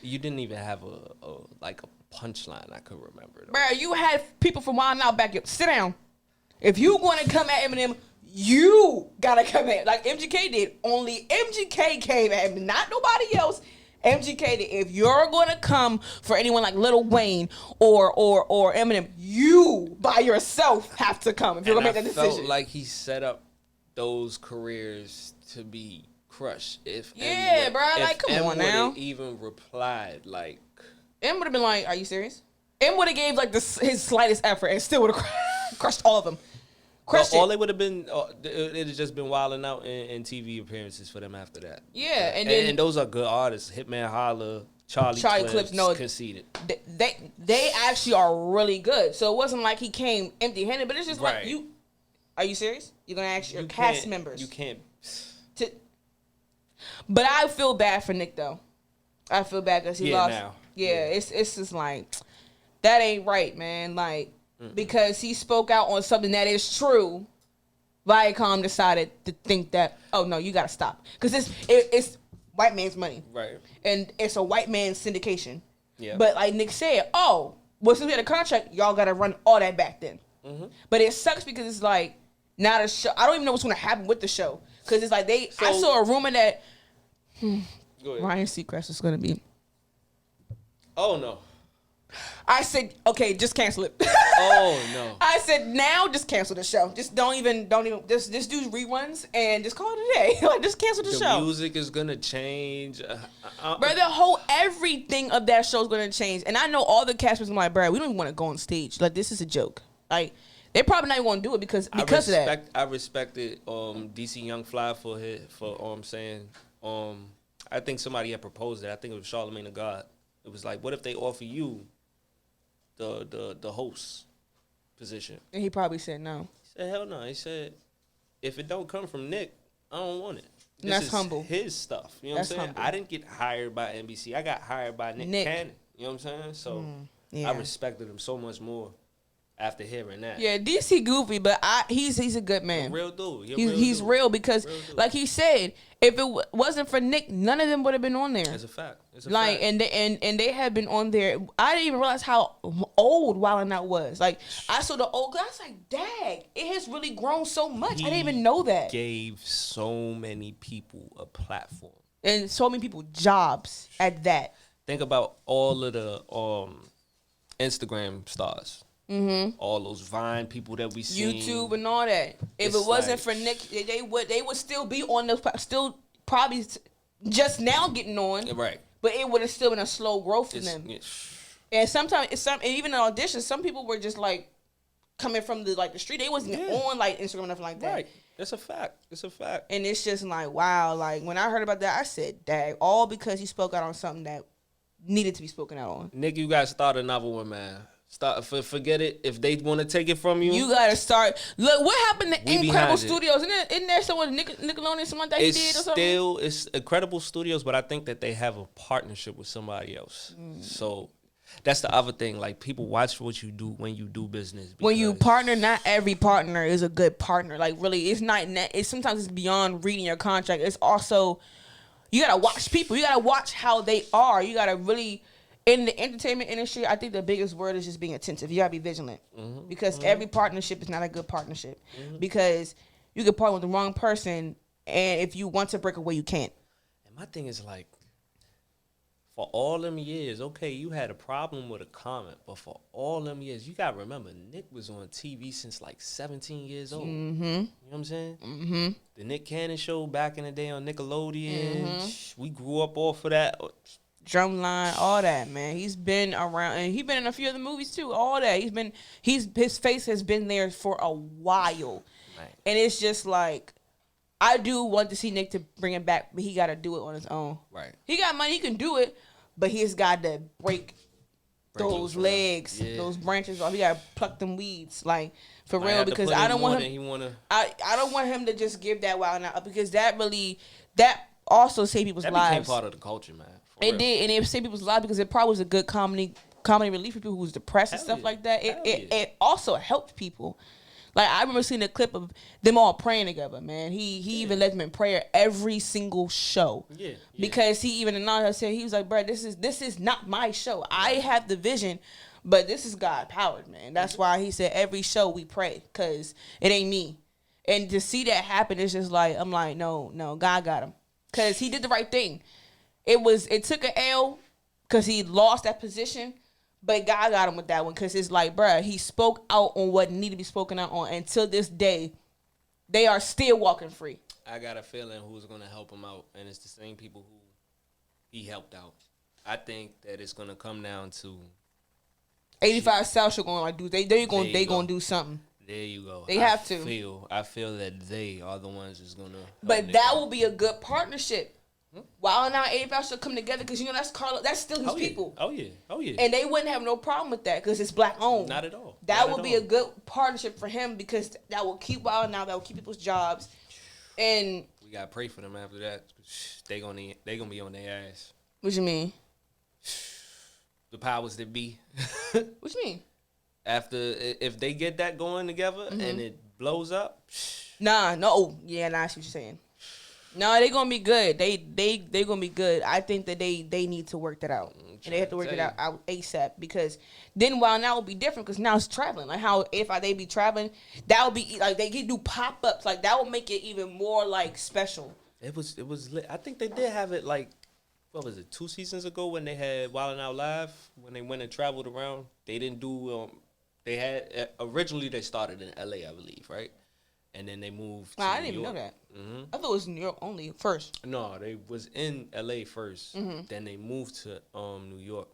you didn't even have a punchline I could remember. Bro, you had people from Wild 'N Out back up. Sit down. If you want to come at Eminem, you gotta come at like MGK did. Only MGK came at him, not nobody else. MGK did. If you're gonna come for anyone like Lil Wayne or Eminem, you by yourself have to come if you're gonna make that decision. I felt like he set up those careers to be crushed. If bro, like come on now. Even replied like, M would have been like, "Are you serious?" M would have gave like his slightest effort and still would have crushed all of them. All they would have been, it had just been wilding out in TV appearances for them after that. Yeah, and those are good artists. Hitman Holla, Charlie Clips, no, Conceited. They actually are really good. So it wasn't like he came empty-handed, but it's just like you. Are you serious? You're gonna ask your cast members? You can't. But I feel bad for Nick though. I feel bad because he lost. Now. Yeah, it's just like that ain't right, man. Like. Because he spoke out on something that is true, Viacom decided to think that, oh no, you gotta stop, because it's white man's money, right? And it's a white man's syndication. Yeah. But like Nick said, well, since we had a contract, y'all gotta run all that back then. Mm-hmm. But it sucks because it's like now the show. I don't even know what's gonna happen with the show, because it's like I saw a rumor that Ryan Seacrest is gonna be. Oh no. I said, okay, just cancel it. Oh no. I said, now just cancel the show. Just don't even just do reruns and just call it a day. Like just cancel the show. The music is gonna change. Bro, everything of that show is gonna change. And I know all the cast members are like, bro, we don't even want to go on stage. Like this is a joke. Like they're probably not even gonna do it because of that. I respected DC Young Fly for saying I think somebody had proposed it. I think it was Charlamagne the God. It was like, what if they offer you the host position? And he probably said no. He said hell no. He said if it don't come from Nick, I don't want it. That's humble. His stuff. You know what I'm saying? Humble. I didn't get hired by NBC. I got hired by Nick Cannon. You know what I'm saying? So I respected him so much more after hearing that. Yeah, DC goofy, but he's a good man. A real dude. He's real because, like he said, if it wasn't for Nick, none of them would have been on there. It's a fact. Fact. And they had been on there. I didn't even realize how old Wild 'N Out was. Like I saw the old guy. I was like, dang, it has really grown so much. I didn't even know that. Gave so many people a platform and so many people jobs at that. Think about all of the Instagram stars. Mm-hmm. All those Vine people that we see, YouTube and all that. If it wasn't for Nick, they would still be on the probably just now getting on, right? But it would have still been a slow growth for them. And sometimes and even in auditions, some people were just like coming from the street. They wasn't on like Instagram or nothing like that. Right. It's a fact. And it's just like wow. Like when I heard about that, I said, "Dang!" All because he spoke out on something that needed to be spoken out on. Nick, you guys start another one, man. Forget it. If they want to take it from you, you gotta start. Look, what happened to Incredible Studios? Isn't there someone Nickelodeon, something like that he did or something? It's Incredible Studios, but I think that they have a partnership with somebody else. So that's the other thing. Like people watch what you do when you do business. When you partner, not every partner is a good partner. Like really, it's not. It's sometimes it's beyond reading your contract. It's also you gotta watch people. You gotta watch how they are. You gotta really. In the entertainment industry, I think the biggest word is just being attentive. You gotta be vigilant because every partnership is not a good partnership because you could partner with the wrong person, and if you want to break away, you can't. And my thing is like, for all them years, okay, you had a problem with a comment, but for all them years, you gotta remember, Nick was on TV since like 17 years old. Mm-hmm. You know what I'm saying? Mm-hmm. The Nick Cannon Show back in the day on Nickelodeon, we grew up off of that. Drumline, all that, man. He's been around, and he's been in a few of the movies too. All that his face has been there for a while, right. And it's just like I do want to see Nick to bring him back, but he got to do it on his own. Right? He got money, he can do it, but he's got to break those legs, those branches off. He got to pluck them weeds, like for real, because I don't want him. I don't want him to just give that Wild 'N Out because that also saved people's lives. That became part of the culture, man. It did, and it saved people's lives because it probably was a good comedy comedy relief for people who's depressed and Hell stuff yeah. like that. Hell It also helped people. Like, I remember seeing a clip of them all praying together, man. He even led them in prayer every single show. Yeah. Because he even announced, he was like, bro, this is not my show. I have the vision, but this is God powered, man. That's why he said every show we pray, because it ain't me. And to see that happen, it's just like, I'm like, no, God got him. Because he did the right thing. It took an L because he lost that position. But God got him with that one, because it's like, bruh, he spoke out on what needed to be spoken out on. And till this day, they are still walking free. I got a feeling who's going to help him out, and it's the same people who he helped out. I think that it's going to come down to 85 South should going like do they gonna do something. There you go. They have to. I feel that they are the ones that's going to. But that will be a good partnership. Wild and Out 85 should come together, because that's Carlos. That's still his people. Oh yeah. And they wouldn't have no problem with that, because it's black owned. Not at all. That would be a good partnership for him, because that will keep Wild and Out. That will keep people's jobs. And we gotta pray for them after that. They gonna be on their ass. What you mean? The powers that be. What you mean? After, if they get that going together and it blows up. I see what you're saying. No, they gonna be good. They gonna be good. I think that they need to work that out, and they have to work it out ASAP, because then while now will be different, because now it's traveling. Like how if they be traveling, that would be like they can do pop ups, like that would make it even more like special. It was lit. I think they did have it like, what was it, 2 seasons ago when they had Wild 'N Out Live, when they went and traveled around. They didn't do. They had originally they started in LA, I believe, right? And then they moved to I New didn't even York. know that. I thought it was New York only first. No, they was in LA 1st. Then they moved to New York.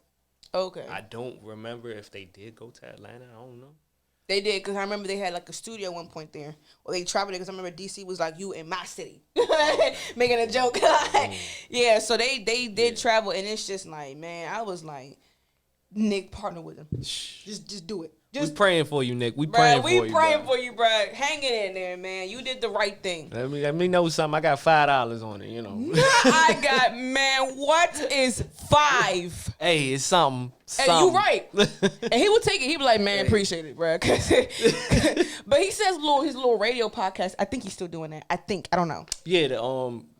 Okay. I don't remember if they did go to Atlanta. I don't know. They did, because I remember they had like a studio at one point there. Or they traveled there, because I remember DC was like, you in my city. Making a joke. Yeah, so they did travel, and it's just like, man, I was like, Nick, partner with them. Just do it. We praying for you, Nick. We praying for you. We praying for you, bro. Hang it in there, man. You did the right thing. Let me know something. I got $5 on it, you know. I got, man, what is 5? Hey, it's something. Hey, you right. And he would take it. He'd be like, man, appreciate it, bro. But he says his little radio podcast. I think he's still doing that. I don't know. Yeah,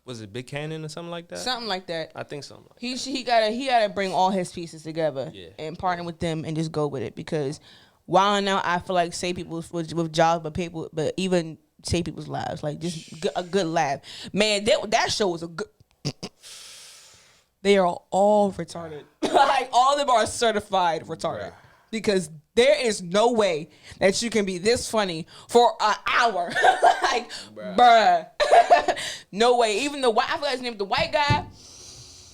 was it Big Cannon or something like that? Something like that. I think something. Like he gotta bring all his pieces together and partner with them and just go with it, because while now I feel like save people with jobs, but even save people's lives, like just a good laugh. Man, that show was a good. They are all retarded. Like all of them are certified retarded, because there is no way that you can be this funny for an hour. Like, bruh. No way. Even I forgot his name, the white guy.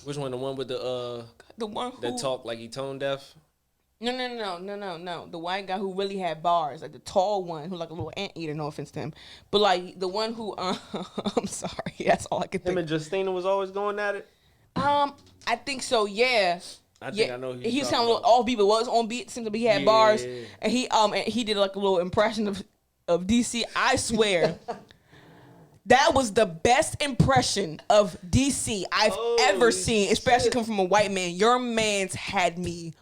Which one? The one with the one who that talk like he tone deaf? No. The white guy who really had bars, like the tall one who like a little anteater. No offense to him, but like the one who I'm sorry, that's all I could think. Him and Justina was always going at it. I think so. Yeah. I think I know. He was kind of a little off beat, but was on beat. Seemed to be had bars, and he did like a little impression of DC. I swear. That was the best impression of DC I've ever seen, especially coming from a white man. Your man's had me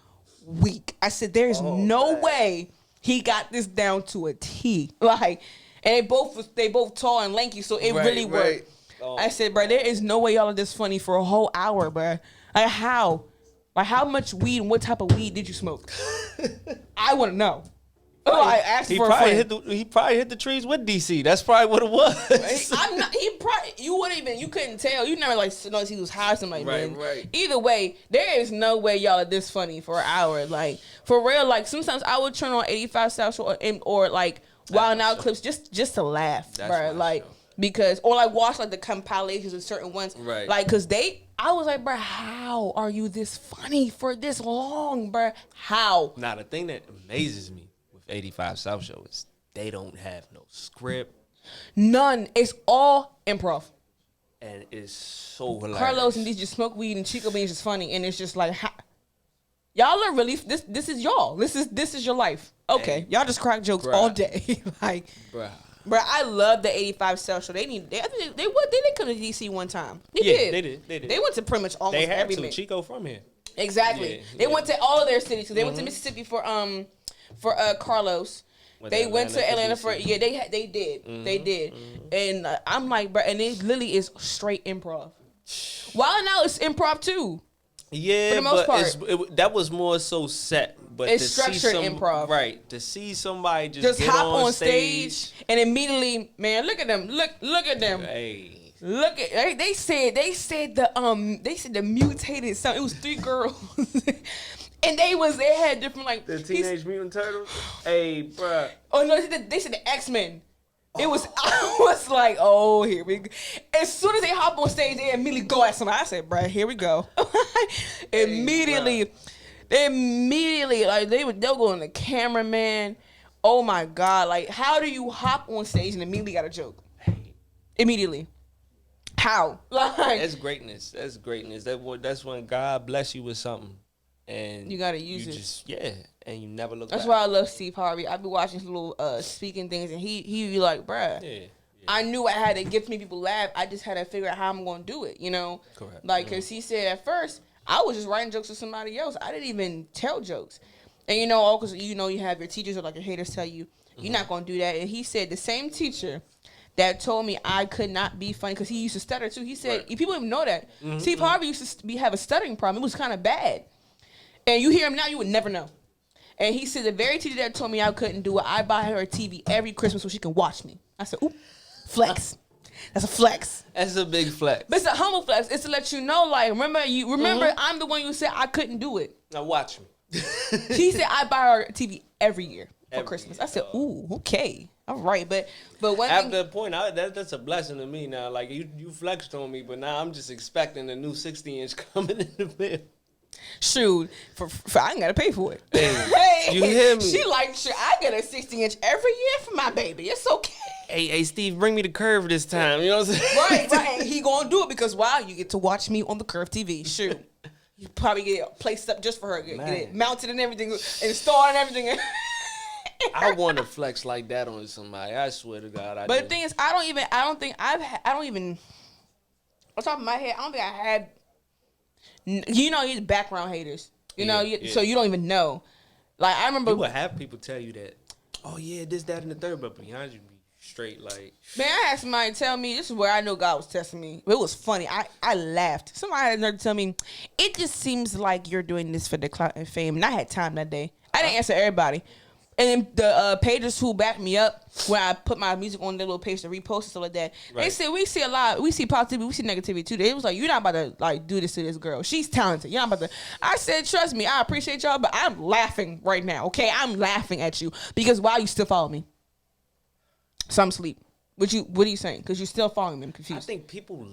weak. I said, there's no way he got this down to a T. Like, and they both tall and lanky, so it really worked. I said, bro, there is no way y'all are this funny for a whole hour, bro. Like, how? Like, how much weed and what type of weed did you smoke? I want to know. Oh, I asked for a friend. He probably hit the trees with DC. That's probably what it was. I'm not. You couldn't tell. You never noticed he was high or something like that. Right. Either way, there is no way y'all are this funny for an hour. Like for real. Like sometimes I would turn on 85 South Show or like Wild 'N Out clips just to laugh, bro. Like because or like watch like the compilations of certain ones, right? Like because I was like, bro, how are you this funny for this long, bro? How? Now the thing that amazes me 85 South Show is they don't have no script. None. It's all improv. And it's so hilarious. Carlos and these just smoke weed and Chico being just funny, and it's just like y'all are really this is y'all. This is your life. Okay. Hey, y'all just crack jokes all day. Like bruh, I love the 85 South Show. They come to DC one time. They did. They did. They went to pretty much almost every Chico from here. Exactly. They went to all of their cities. So they went to Mississippi for Carlos. They went to Atlanta for they did. They did. And I'm like, bro, and it literally is straight improv. While now it's improv too. Yeah, for the most part. That was more so set. But it's structured improv. Right. To see somebody just get hop on stage and immediately, man, look at them. Look at them. Hey. Look at they said the mutated son. It was 3 girls. And they had different like the Teenage Mutant Turtles. Hey, bruh. Oh no, they said the X-Men. It was I was like, oh, here we go. As soon as they hop on stage, they immediately go at somebody. I said, bruh, here we go. Immediately, like they'll go on the cameraman. Oh my God! Like, how do you hop on stage and immediately got a joke? Immediately. How? Like, that's greatness. That's greatness. That's when God bless you with something. And you gotta use it. And you never look That's back. why I love Steve Harvey. I be watching his little speaking things, and he be like, bruh, I knew I had to get me people laugh. I just had to figure out how I'm gonna do it, you know? Correct. Like, cause he said at first, I was just writing jokes to somebody else. I didn't even tell jokes. And you know, all cause you know you have your teachers or like your haters tell you, you're not gonna do that. And he said the same teacher that told me I could not be funny, because he used to stutter too. He said, people even know that. Steve Harvey used to have a stuttering problem. It was kind of bad. And you hear him now, you would never know. And he said the very teacher that told me I couldn't do it, I buy her a TV every Christmas so she can watch me. I said, ooh, flex. That's a flex. That's a big flex. But it's a humble flex. It's to let you know, like, remember I'm the one you said I couldn't do it. Now watch me. She said I buy her a TV every year for Christmas. I said, ooh, okay. All right. But one after thing, the point, that's a blessing to me now. Like, you flexed on me, but now I'm just expecting a new 60-inch coming in the mail. Shoot, for I ain't gotta pay for it. Hey, you hear me? She like, shit, I get a 60-inch every year for my baby. It's okay. Hey, Steve, bring me the curve this time. You know what I'm saying? Right. He gonna do it because you get to watch me on the Curve TV. Shoot, you probably get it placed up just for her, get it mounted and everything, installed and everything. I want to flex like that on somebody. I swear to God, But the thing is, I don't even. On top of my head, I don't think I had. You know, these background haters. You know, so you don't even know. Like, I remember. You would have people tell you that, oh, yeah, this, that, and the third, but behind you be straight like. Man, I had somebody tell me, this is where I know God was testing me. It was funny. I laughed. Somebody had the nerve to tell me, it just seems like you're doing this for the clout and fame. And I had time that day. I didn't answer everybody. And then the pages who backed me up when I put my music on their little page to repost and stuff like that, they said we see a lot, we see positivity, we see negativity too. They was like, you're not about to like do this to this girl. She's talented. You're not about to. I said, trust me, I appreciate y'all, but I'm laughing right now. Okay, I'm laughing at you because why you still follow me? So I'm asleep. What are you saying? Because you're still following me. I'm confused. I think people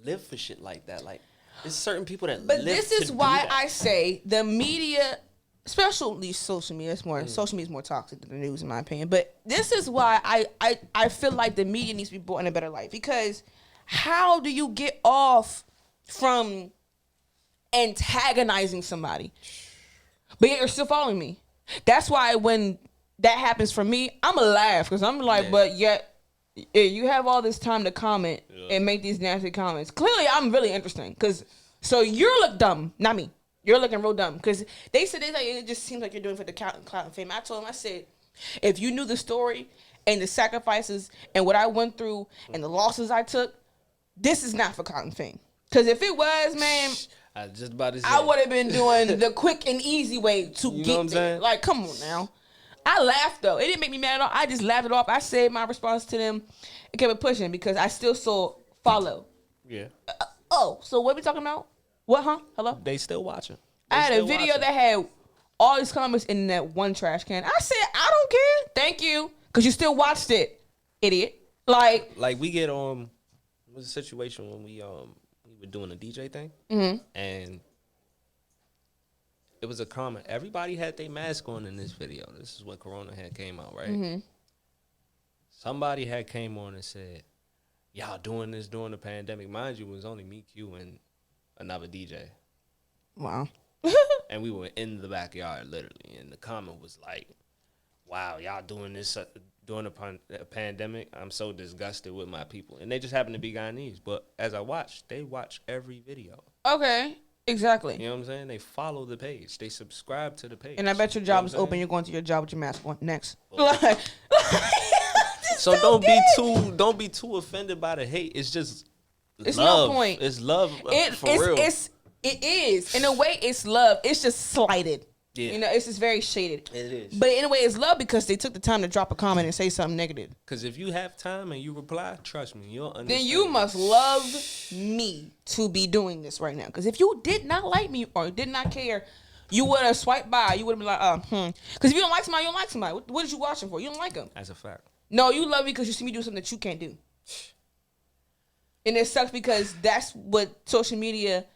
live for shit like that. Like, there's certain people that. But live this is why I say the media. Especially social media, social media is more toxic than the news, in my opinion. But this is why I feel like the media needs to be brought in a better light. Because how do you get off from antagonizing somebody, but yet you're still following me? That's why when that happens for me, I'm going to laugh because I'm like, but yet you have all this time to comment and make these nasty comments. Clearly, I'm really interesting so you look dumb, not me. You're looking real dumb because they said it just seems like you're doing it for the clout and fame. I told them, I said, if you knew the story and the sacrifices and what I went through and the losses I took, this is not for clout and fame. Because if it was, man, I was just about to say, I would have been doing the quick and easy way to get there. Like, come on now. I laughed though. It didn't make me mad at all. I just laughed it off. I said my response to them and kept it pushing because I still saw follow. Yeah. So what are we talking about? What, huh? Hello? They still watching. I had a video that had all these comments in that one trash can. I said, I don't care. Thank you. Because you still watched it, idiot. Like we get it was a situation when we were doing a DJ thing. And it was a comment. Everybody had their mask on in this video. This is what Corona had came out, right? Somebody had came on and said, y'all doing this during the pandemic. Mind you, it was only me, Q, and another DJ. Wow. And we were in the backyard, literally. And the comment was like, wow, y'all doing this during a pandemic? I'm so disgusted with my people. And they just happen to be Guyanese. But as I watched, they watch every video. Okay. Exactly. You know what I'm saying? They follow the page. They subscribe to the page. And I bet your You know job what is I'm open. saying? You're going to your job with your mask on next. Well, Like, so don't be too offended by the hate. It's just it's love. no point. It's love for it's, real. It is. In a way, it's love. It's just slighted. Yeah. You know, it's just very shaded. It is. But in a way, it's love because they took the time to drop a comment and say something negative. Because if you have time and you reply, trust me, you'll understand. Then you must love me to be doing this right now. Because if you did not like me or did not care, you would have swiped by. You would have been like, Because if you don't like somebody, you don't like somebody. What is you watching for? You don't like them. That's a fact. No, you love me because you see me do something that you can't do. And it sucks because that's what social media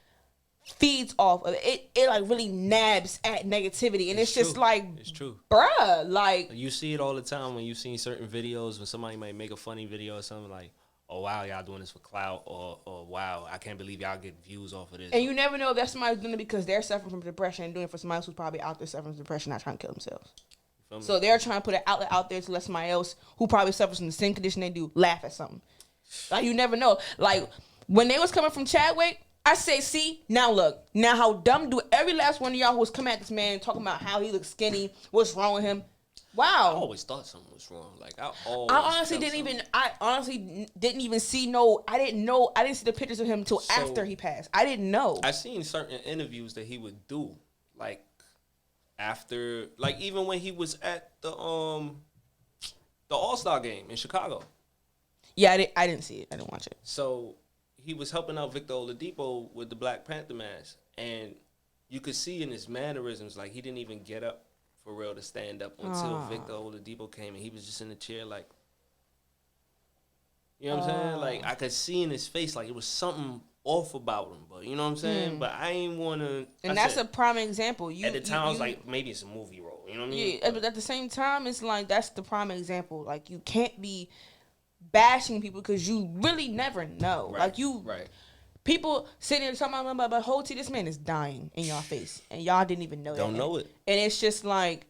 feeds off of. It like really nabs at negativity. And it's just true. like, It's true. Bruh, like. You see it all the time when you've seen certain videos when somebody might make a funny video or something like, oh, wow, y'all doing this for clout, or wow, I can't believe y'all get views off of this. And you never know if that somebody's doing it because they're suffering from depression and doing it for somebody else who's probably out there suffering from depression, not trying to kill themselves. So they're trying to put an outlet out there to let somebody else who probably suffers from the same condition they do laugh at something. Like, you never know. Like, when they was coming from Chadwick, I say, see, now look. Now how dumb do every last one of y'all who was coming at this man talking about how he looks skinny, what's wrong with him. Wow. I always thought something was wrong. Like, I honestly didn't even see I didn't see the pictures of him until after he passed. I didn't know. I seen certain interviews that he would do, like, after, like, even when he was at the All-Star game in Chicago. Yeah, I didn't see it. I didn't watch it. So he was helping out Victor Oladipo with the Black Panther mask, and you could see in his mannerisms, like, he didn't even get up for real to stand up until Victor Oladipo came, and he was just in the chair, like, you know what I'm saying? Like, I could see in his face, like, it was something off about him, but you know what I'm saying? But I ain't want to. And that's a prime example. At the time, I was like, maybe it's a movie role. You know what I mean? Yeah, but at the same time, it's like, that's the prime example. Like, you can't be bashing people because you really never know. Right, like, you. Right. People sitting there talking about, but Holty, this man is dying in y'all face, and y'all didn't even know that. Don't know it. And it's just like,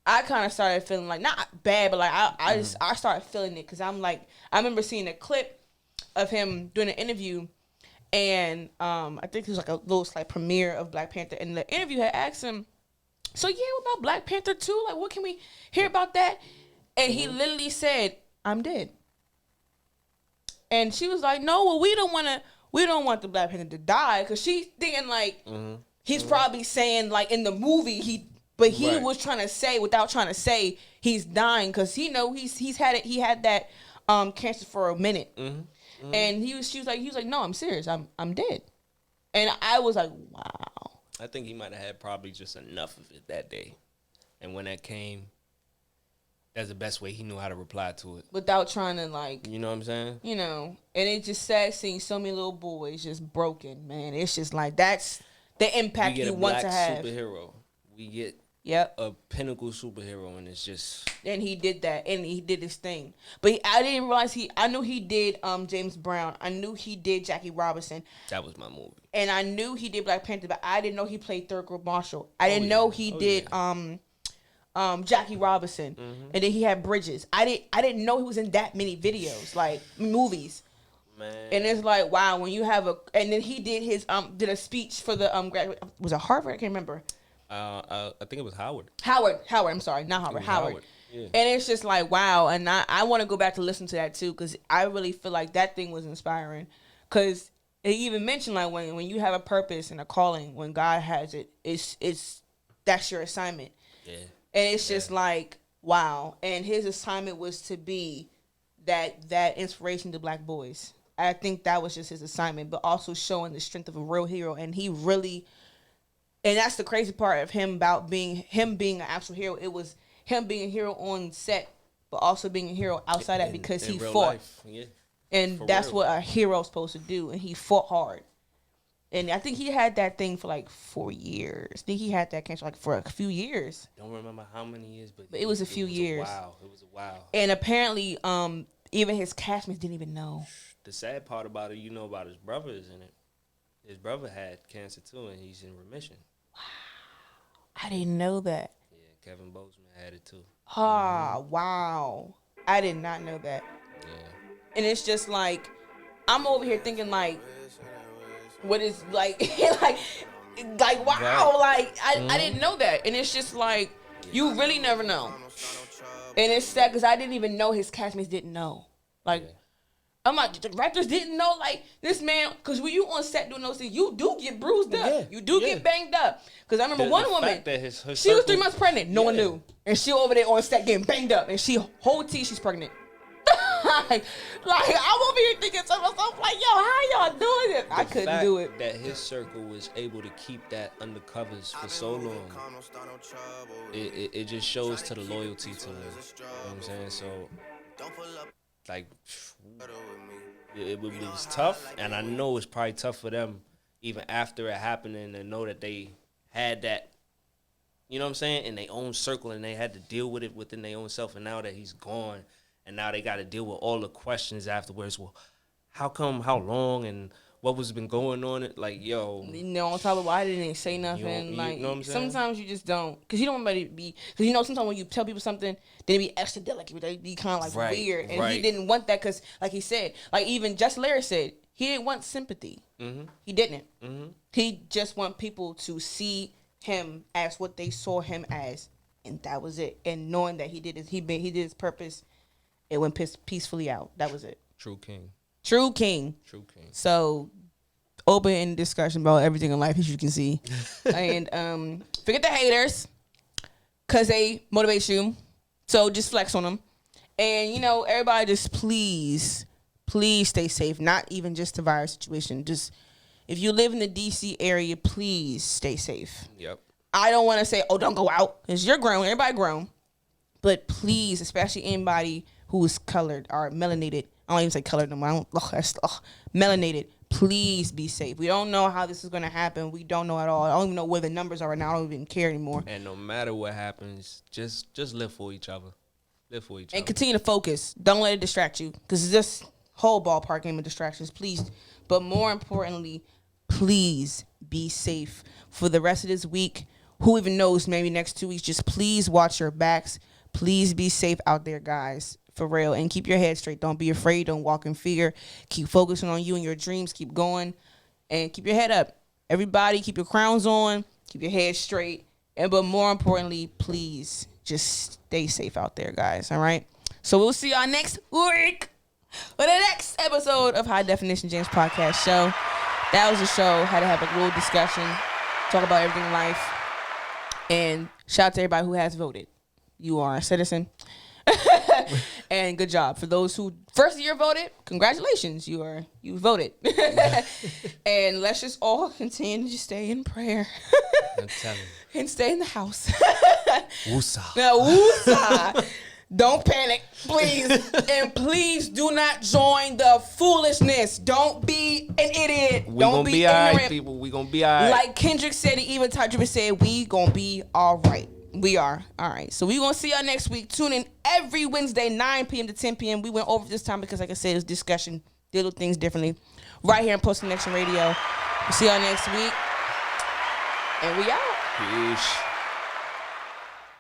I kind of started feeling like, not bad, but like I started feeling it because I'm like, I remember seeing a clip of him doing an interview, and I think it was like a little like premiere of Black Panther, and the interview had asked him, so yeah, what about Black Panther 2? Like, what can we hear about that? And he literally said, I'm dead. And she was like, no, well, we don't want the Black Panther to die, because she's thinking like he's probably saying like in the movie he was trying to say without trying to say he's dying, because he had that cancer for a minute, and she was like no, I'm serious, I'm dead. And I was like, wow. I think he might have had probably just enough of it that day, and when that came, that's the best way he knew how to reply to it. Without trying to, like... You know what I'm saying? You know. And it's just sad seeing so many little boys just broken, man. It's just like, that's the impact you want to have. We get a black superhero. We get a pinnacle superhero, and it's just... And he did that, and he did his thing. But I didn't realize I knew he did James Brown. I knew he did Jackie Robinson. That was my movie. And I knew he did Black Panther, but I didn't know he played Thurgood Marshall. I didn't know he did... Jackie Robinson, and then he had Bridges. I didn't know he was in that many videos, like movies. Man. And it's like, wow, when you have and then he did his did a speech for the graduate. Was it Harvard? I can't remember. I think it was Howard. Howard. I'm sorry, not Harvard. Howard. Yeah. And it's just like, wow, and I want to go back to listen to that too, because I really feel like that thing was inspiring. Because it even mentioned like when you have a purpose and a calling, when God has it, it's that's your assignment. Yeah. And it's just like, wow. And his assignment was to be that inspiration to black boys. I think that was just his assignment, but also showing the strength of a real hero. And he really, and that's the crazy part of him about being an actual hero. It was him being a hero on set, but also being a hero outside that, because he fought. Yeah. And that's what a hero's supposed to do. And he fought hard. And I think he had that thing for like 4 years. I think he had that cancer like for a few years. Don't remember how many years, but it was a few years. It was a while. And apparently, even his castmates didn't even know. The sad part about it, about his brother is in it. His brother had cancer too, and he's in remission. Wow. I didn't know that. Yeah, Kevin Bozeman had it too. Wow. I did not know that. Yeah. And it's just like, I'm over here thinking like, what is like like wow, like I didn't know that, and it's just like you really never know, and it's sad because I didn't even know his castmates didn't know, like. I'm like, the directors didn't know, like, this man, because when you on set doing those things, you do get bruised up. Yeah, you do get banged up. Because I remember one woman, she was 3 months pregnant. No one knew. And she over there on set getting banged up. And she, whole tea, she's pregnant. like, I won't be thinking to myself, like, yo, how y'all doing this? I couldn't do it. That his circle was able to keep that under covers for so long, it just shows to the loyalty to him. You know what I'm saying? So, like, it was tough, and I know it's probably tough for them even after it happening to know that they had that, you know what I'm saying, in their own circle, and they had to deal with it within their own self, and now that he's gone, and now they got to deal with all the questions afterwards. Well, how come, how long, and what was been going on? Like, yo. You know, on top of why didn't they say nothing? Like, you know what I'm saying? Sometimes you just don't. Because you don't want anybody to be. Because, you know, sometimes when you tell people something, they be extra delicate. They be kind of like weird. And he didn't want that because, like he said, like even Just Larry said, he didn't want sympathy. Mm-hmm. He didn't. Mm-hmm. He just want people to see him as what they saw him as. And that was it. And knowing that he did his purpose, it went peacefully out. That was it. True king. True king. So, open discussion about everything in life, as you can see. And forget the haters, because they motivate you. So, just flex on them. And, you know, everybody just please stay safe. Not even just the virus situation. Just, if you live in the D.C. area, please stay safe. Yep. I don't want to say, oh, don't go out, because you're grown. Everybody grown. But please, especially anybody who is colored or melanated, I don't even say colored no more. Melanated. Please be safe. We don't know how this is going to happen. We don't know at all. I don't even know where the numbers are right now. I don't even care anymore. And no matter what happens, just live for each other. And continue to focus. Don't let it distract you. Because this whole ballpark game of distractions, please. But more importantly, please be safe for the rest of this week. Who even knows, maybe next 2 weeks. Just please watch your backs. Please be safe out there, guys. For real. And keep your head straight. Don't be afraid. Don't walk in fear. Keep focusing on you and your dreams. Keep going. And keep your head up. Everybody, keep your crowns on. Keep your head straight. But more importantly, please just stay safe out there, guys. All right? So we'll see y'all next week for the next episode of High Definition Jamz Podcast Show. That was the show. Had to have a little discussion. Talk about everything in life. And shout out to everybody who has voted. You are a citizen. And good job for those who first year voted. Congratulations, you voted. And let's just all continue to stay in prayer. I'm telling you. And stay in the house. Woosah. Now, woosah. Don't panic, please. And please do not join the foolishness. Don't be an idiot. Don't be ignorant. All right, people. We gonna be all right. Like Kendrick said, and even Ty Tribbett said, we gonna be all right. We are. All right. So we're going to see y'all next week. Tune in every Wednesday, 9 p.m. to 10 p.m. We went over this time because, like I said, it was discussion. Deal with things differently. Right here on Post Connection Radio. We'll see y'all next week. And we out. Peace.